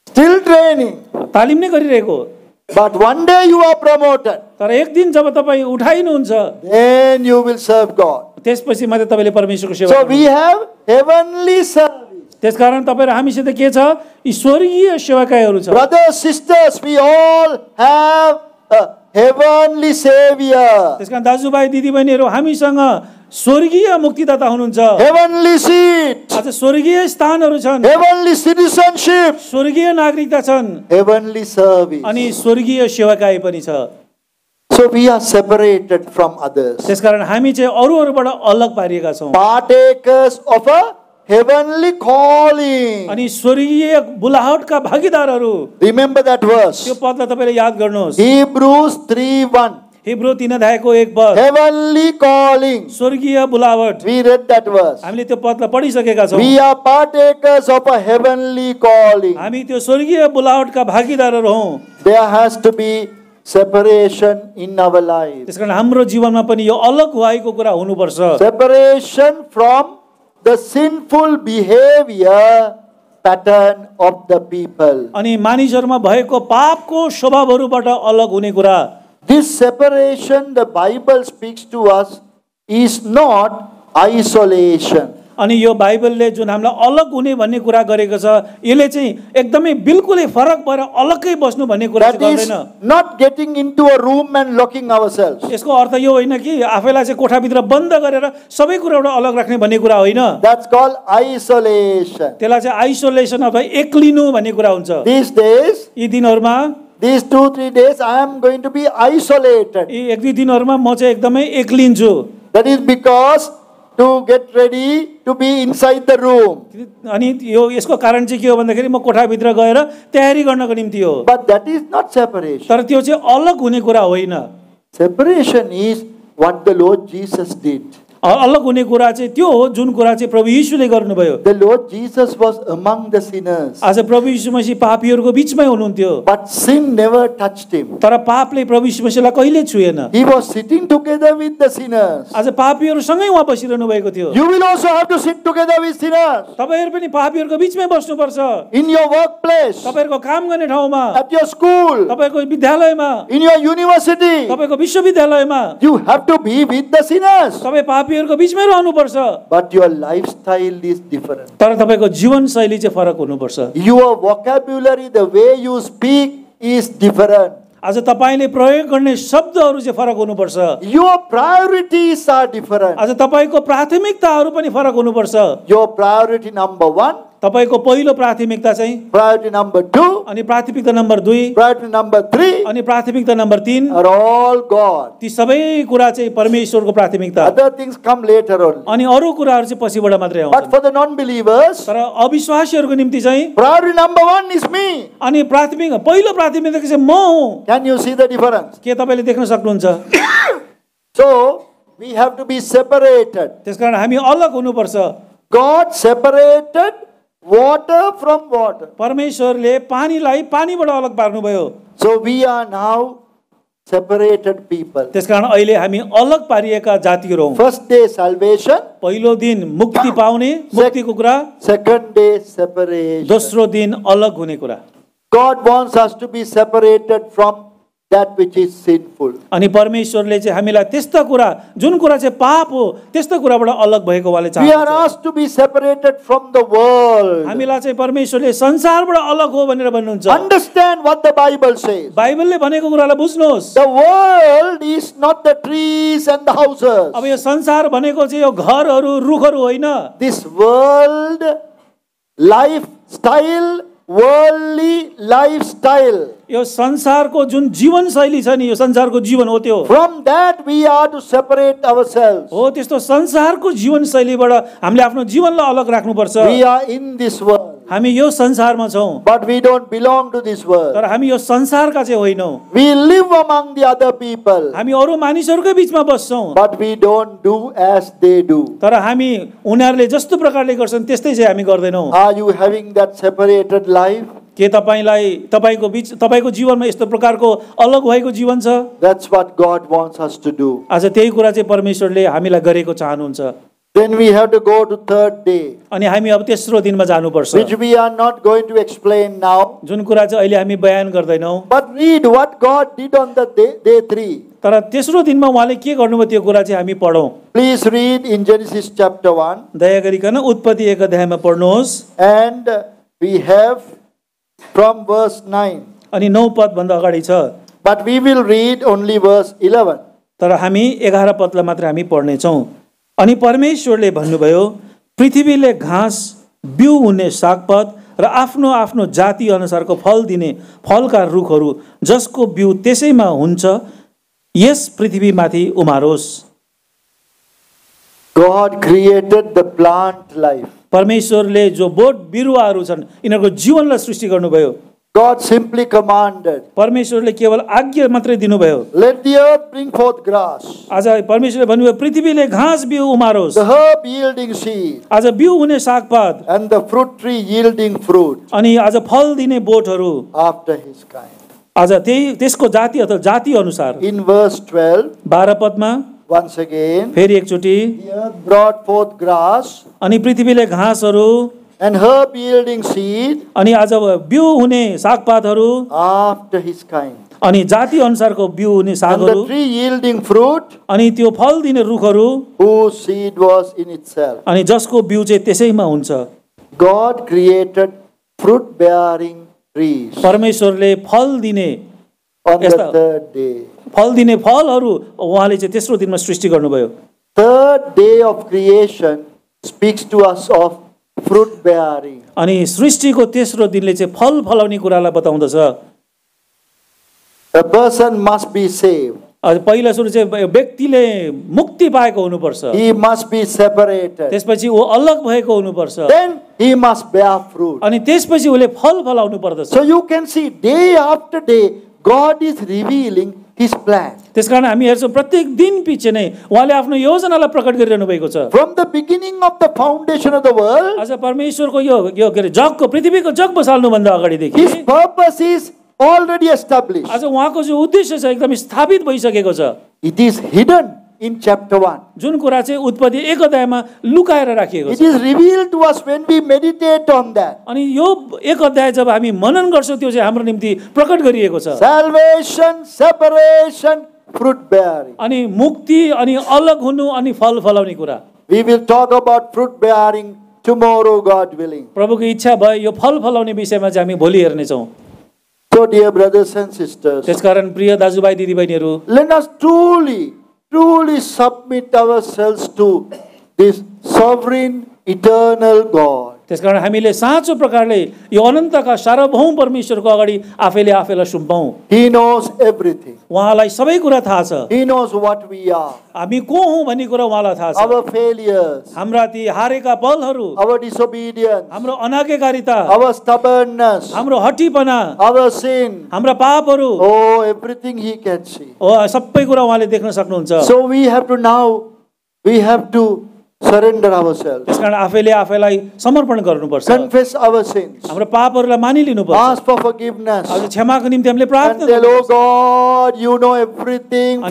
Still training. तालिम नै गरिरहेको। But one day you are promoted. तर एक दिन जब तपाईँ उठाइनुहुन्छ, Then you will serve God. त्यसपछि मात्रै तपाईँले परमेश्वरको सेवा So गर्नुहुन्छ। we have heavenly service. त्यसकारण तपाईँ र हामीसित के छ? ईश्वरीय सेवाकाईहरू छ। Brothers, sisters, we all have a heavenly Savior. त्यसकारण दाजुभाइ दिदीबहिनीहरू हामीसँग स्वर्गीय मुक्तिदाता हुनुहुन्छ। Heavenly seat. आज स्वर्गीय स्थानहरू छन्, Heavenly citizenship. स्वर्गीय नागरिकता छन्, Heavenly service. अनि स्वर्गीय सेवाकाई पनि छ। So we are separated from others. त्यसकारण हामी चाहिँ अरूहरूबाट अलग पारिएका छौँ। Partakers of a heavenly calling. अनि स्वर्गीय बुलाहटका भागीदारहरू। Remember that verse. त्यो पदलाई तपाईँले याद गर्नुहोस्। Hebrews 3:1. हिब्रू 3 अध्यायको 1 पद, Heavenly calling. स्वर्गीय बुलावट। We read that verse. हामीले त्यो पदलाई पढिसकेका छौँ। We are partakers of a heavenly calling. हामी त्यो स्वर्गीय बुलावटका भागीदारहरू हौँ। There has to be separation in our life. त्यसकारण हाम्रो जीवनमा पनि यो अलग भएको कुरा हुनुपर्छ। Separation from the sinful behavior pattern of the people. अनि मानिसहरूमा भएको पापको स्वभावहरूबाट अलग हुने कुरा। This separation the Bible speaks to us is not isolation. अनि यो बाइबलले जुन हामीलाई अलग हुने भन्ने कुरा गरेको छ, यसले चाहिँ एकदमै बिल्कुलै फरक भएर अलग्गै बस्नु भन्ने कुरा That चाहिँ is गर्दैन। not getting into a room and locking ourselves. यसको अर्थ यो होइन कि आफैलाई चाहिँ कोठाभित्र बन्द गरेर सबै कुराबाट अलग राख्ने भन्ने कुरा होइन। That's called isolation. त्यसलाई चाहिँ आइसोलेसन अथवा एक्लिनु भन्ने कुरा हुन्छ। These days, यी दिनहरूमा these 2-3 days I am going to be isolated. यी एक दुई दिनहरुमा म चाहिँ एकदमै एक्लिन्छु। That is because to get ready to be inside the room. अनि यो यसको कारण चाहिँ के हो भन्दाखेरि म कोठाभित्र गएर तयारी गर्नको निम्ति हो। But that is not separation. तर त्यो चाहिँ अलग हुने कुरा होइन। Separation is what the Lord Jesus did. अलग हुने कुरा चाहिँ त्यो हो जुन कुरा चाहिँ प्रभु यीशुले गर्नुभयो। The Lord Jesus was among the sinners. आज प्रभु यीशु मसीह पापीहरूको बीचमै हुनुहुन्थ्यो। But sin never touched him. तर पापले प्रभु यीशु मसीहलाई कहिले छुएन। He was sitting together with the sinners. आज पापीहरूसँगै उहाँ बसिरहनु भएको थियो। You will also have to sit together with sinners. तपाईहरु पनि पापीहरूको बीचमै बस्नुपर्छ। In your workplace, तपाईहरुको काम गर्ने ठाउँमा, at your school, तपाईको विद्यालयमा, in your university, तपाईको विश्वविद्यालयमा, you have to be with the sinners. तपाई पापीहरूको बीचमै रहनुपर्छ। But your lifestyle is different. तर तपाईको जीवनशैली चाहिँ फरक हुनुपर्छ। Your vocabulary, the way you speak is different. आज तपाईले प्रयोग गर्ने शब्दहरू चाहिँ फरक हुनुपर्छ। Your priorities are different. आज तपाईको प्राथमिकताहरू पनि फरक हुनुपर्छ। Your priority number 1, तपाईको पहिलो प्राथमिकता चाहिँ, priority number 2, अनि प्राथमिकता नम्बर 2, priority number 3 अनि प्राथमिकता नम्बर 3, are all God. ती सबै कुरा चाहिँ परमेश्वरको प्राथमिकता। Other things come later only. अनि अरू कुराहरू चाहिँ पछिबाट मात्रै But आउँछन्। for the non-believers, तर अविश्वासीहरूको निम्ति चाहिँ priority number 1 is me. अनि पहिलो प्राथमिकता चाहिँ म हुँ। Can you see the difference? के तपाईले देख्न सक्नुहुन्छ? So, we have to be separated. त्यसकारण हामी अलग हुनुपर्छ। God separated water from water. परमेश्वरले पानीलाई पानीबाट अलग पार्नुभयो। So, we are now separated people. त्यसकारण अहिले हामी अलग पारिएका जातिहरू हौं। First day salvation, पहिलो दिन मुक्ति पाउने, मुक्तिको कुरा। second day separation. दोस्रो दिन अलग हुने कुरा। God wants us to be separated from that which is sinful. अनि परमेश्वरले चाहिँ हामीलाई त्यस्ता कुरा जुन कुरा चाहिँ पाप हो त्यस्ता कुराबाट अलग भएको उहाँले We are चाहनुहुन्छ। asked to be separated from the world. हामीलाई चाहिँ परमेश्वरले संसारबाट अलग हो भनेर भन्नुहुन्छ। Understand what the Bible says. बाइबलले भनेको कुरालाई बुझ्नुहोस्। The world is not the trees and the houses. अब यो संसार भनेको चाहिँ यो घरहरू रुखहरू होइन। This world lifestyle, worldly lifestyle. यो संसारको जुन जीवनशैली छ नि यो संसारको जीवन हो त्यो। From that we are to separate ourselves. हो त्यस्तो संसारको जीवनशैलीबाट हामीले आफ्नो जीवनलाई अलग राख्नुपर्छ। We are in this world, हामी यो संसारमा छौं but we don't belong to this world. तर हामी यो संसारका चाहिँ होइनौं। We live among the other people, हामी अरू मानिसहरूकै बीचमा बस्छौं but we don't do as they do. तर हामी उनीहरूले जस्तो प्रकारले गर्छन् त्यस्तै चाहिँ हामी गर्दैनौं। Are you having that separated life? के तपाईको जीवनमा यस्तो प्रकारको अलग भएको जीवन छ? That's what God wants us to do. आज त्यही कुरा चाहिँ परमेश्वरले हामीलाई गरेको चाहनुहुन्छ। Then we have to go to third day, अनि हामी अब तेस्रो दिनमा जानुपर्छ। which we are not going to explain now. जुन कुरा चाहिँ अहिले हामी बयान गर्दैनौं। But read what God did on the day 3. तर तेस्रो दिनमा उहाँले के गर्नुभयो त्यो कुरा चाहिँ हामी पढौं। Please read in Genesis chapter 1. दया गरिकन उत्पत्ति 1 अध्यायमा पढ्नुहोस्। And we have from verse 9. अनि 9 पद भन्दा अगाडि छ। But we will read only verse 11. तर हामी 11 पदलाई मात्र हामी पढ्ने छौं। अनि परमेश्वरले भन्नुभयो पृथ्वीले घाँस बिउ हुने सागपात र आफ्नो आफ्नो जाति अनुसारको फल दिने फलका रुखहरू जसको बिउ त्यसैमा हुन्छ यस पृथ्वीमाथि उमारोस्। God created the plant life. परमेश्वरले जो बोट बिरुवाहरू छन् यिनीहरूको जीवनलाई सृष्टि गर्नुभयो। God simply commanded, परमेश्वरले केवल आज्ञा मात्रै दिनुभयो। let the earth bring forth grass, आज परमेश्वरले भन्नुभयो पृथ्वीले घाँस बिउ उमारोस्। the herb yielding seed, आज बिउ हुने सागपात and the fruit tree yielding fruit अनि आज फल दिने बोटहरू after his kind. आज त्यसको जाति अथवा जाति अनुसार। In verse 12, 12 पदमा once again, फेरि एकचोटि the earth brought forth grass अनि पृथ्वीले घाँसहरू and herb yielding seed अनि आज बिउ हुने सागपातहरू after his kind, अनि जाति अनुसारको बिउ हुने and सागहरू the tree yielding fruit अनि त्यो फल दिने रुखहरू whose seed was in itself. अनि जसको बिउ चाहिँ त्यसैमा हुन्छ। God created fruit bearing trees परमेश्वरले फल दिने on the third day. फल दिने फलहरू उहाँले चाहिँ तेस्रो दिनमा सृष्टि गर्नुभयो। Third day of creation speaks to us of fruit bearing. अनि सृष्टिको तेस्रो दिनले चाहिँ फल फलाउने कुरालाई बताउँदछ। A person must be saved. पहिला सुरु चाहिँ व्यक्तिले मुक्ति पाएको हुनुपर्छ, He must be separated. त्यसपछि ऊ अलग भएको हुनुपर्छ, Then he must bear fruit. अनि त्यसपछि उसले फल फलाउनु पर्दछ। So you can see day after day, God is revealing His plan. त्यसकारण हामी हेर्छौँ प्रत्येक दिन पछि नै उहाँले आफ्नो योजनालाई प्रकट गरिरहनु भएको छ। From the beginning of the foundation of the world, आज परमेश्वरको यो के अरे जगको पृथ्वीको जग बसाल्नु भन्दा अगाडिदेखि His purpose is already established. आज उहाँको जो उद्देश्य छ एकदम स्थापित भइसकेको छ। It is hidden in chapter 1. जुन कुरा चाहिँ उत्पत्ति 1 अध्यायमा लुकाएर राखिएको It छ, is revealed to us when we meditate on that. अनि यो 1 अध्याय जब हामी मनन गर्छौँ त्यो चाहिँ हाम्रो निम्ति प्रकट गरिएको छ। Salvation, separation, fruit bearing. अनि मुक्ति, अनि अलग हुनु, अनि फल फलाउने कुरा। We will talk about fruit bearing tomorrow, God willing. प्रभुको इच्छा भए यो फल फलाउने विषयमा चाहिँ हामी भोलि हेर्नेछौँ। So, dear brothers and sisters, त्यसकारण प्रिय दाजुभाइ दिदीबहिनीहरू, let us truly submit ourselves to this sovereign, eternal God. त्यसकारण हामीले साँचो प्रकारले यो अनन्तका सार्वभौम परमेश्वरको अगाडि आफैलाई सुम्पौँ। He knows everything. उहाँलाई सबै कुरा थाहा छ, He knows what we are, हामी को हौँ भन्ने कुरा उहाँलाई थाहा छ। our failures, हाम्रा ती हारेका पलहरू, our disobedience, हाम्रो अनाज्ञाकारिता, our stubbornness, हाम्रो हट्टीपना, our sin. हाम्रा पापहरू, Oh, everything He can see. सबै कुरा उहाँले देख्न सक्नुहुन्छ। So we have to surrender ourselves, त्यसकारण आफैलाई समर्पण गर्नुपर्छ, confess our sins, हाम्रो पापहरूलाई मानिलिनुपर्छ, ask for forgiveness, आज क्षमाको निम्ति हामीले and प्रार्थना tell, oh गर्नुपर्छ। God, you know everything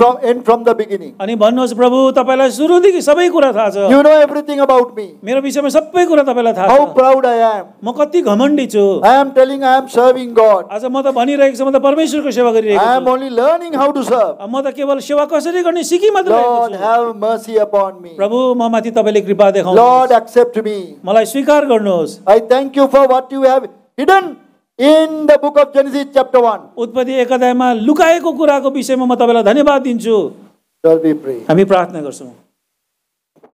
from the beginning. अनि भन्नुहोस् प्रभु तपाईलाई सुरुदेखि सबै कुरा थाहा छ, You know everything about me. मेरो विषयमा सबै कुरा तपाईलाई थाहा How छ, proud I am. म कति घमण्डी छु। I am telling I am serving God. आज म त भनिरहेको छु म त परमेश्वरको सेवा गरिरहेको I am छु, only learning how to serve. म त केवल सेवा कसरी गर्ने सिकि मात्र Lord, रहेको छु। have mercy upon me. प्रभु म माथि तपाईले कृपा देखाउनु, Lord, accept me. मलाई स्वीकार गर्नुहोस्। I thank you for what you have hidden in the book of Genesis chapter 1. उत्पत्ति 1 अध्यायमा लुकाएको कुराको विषयमा म तपाईलाई धन्यवाद दिन्छु। Shall we pray? हामी प्रार्थना गर्छौँ।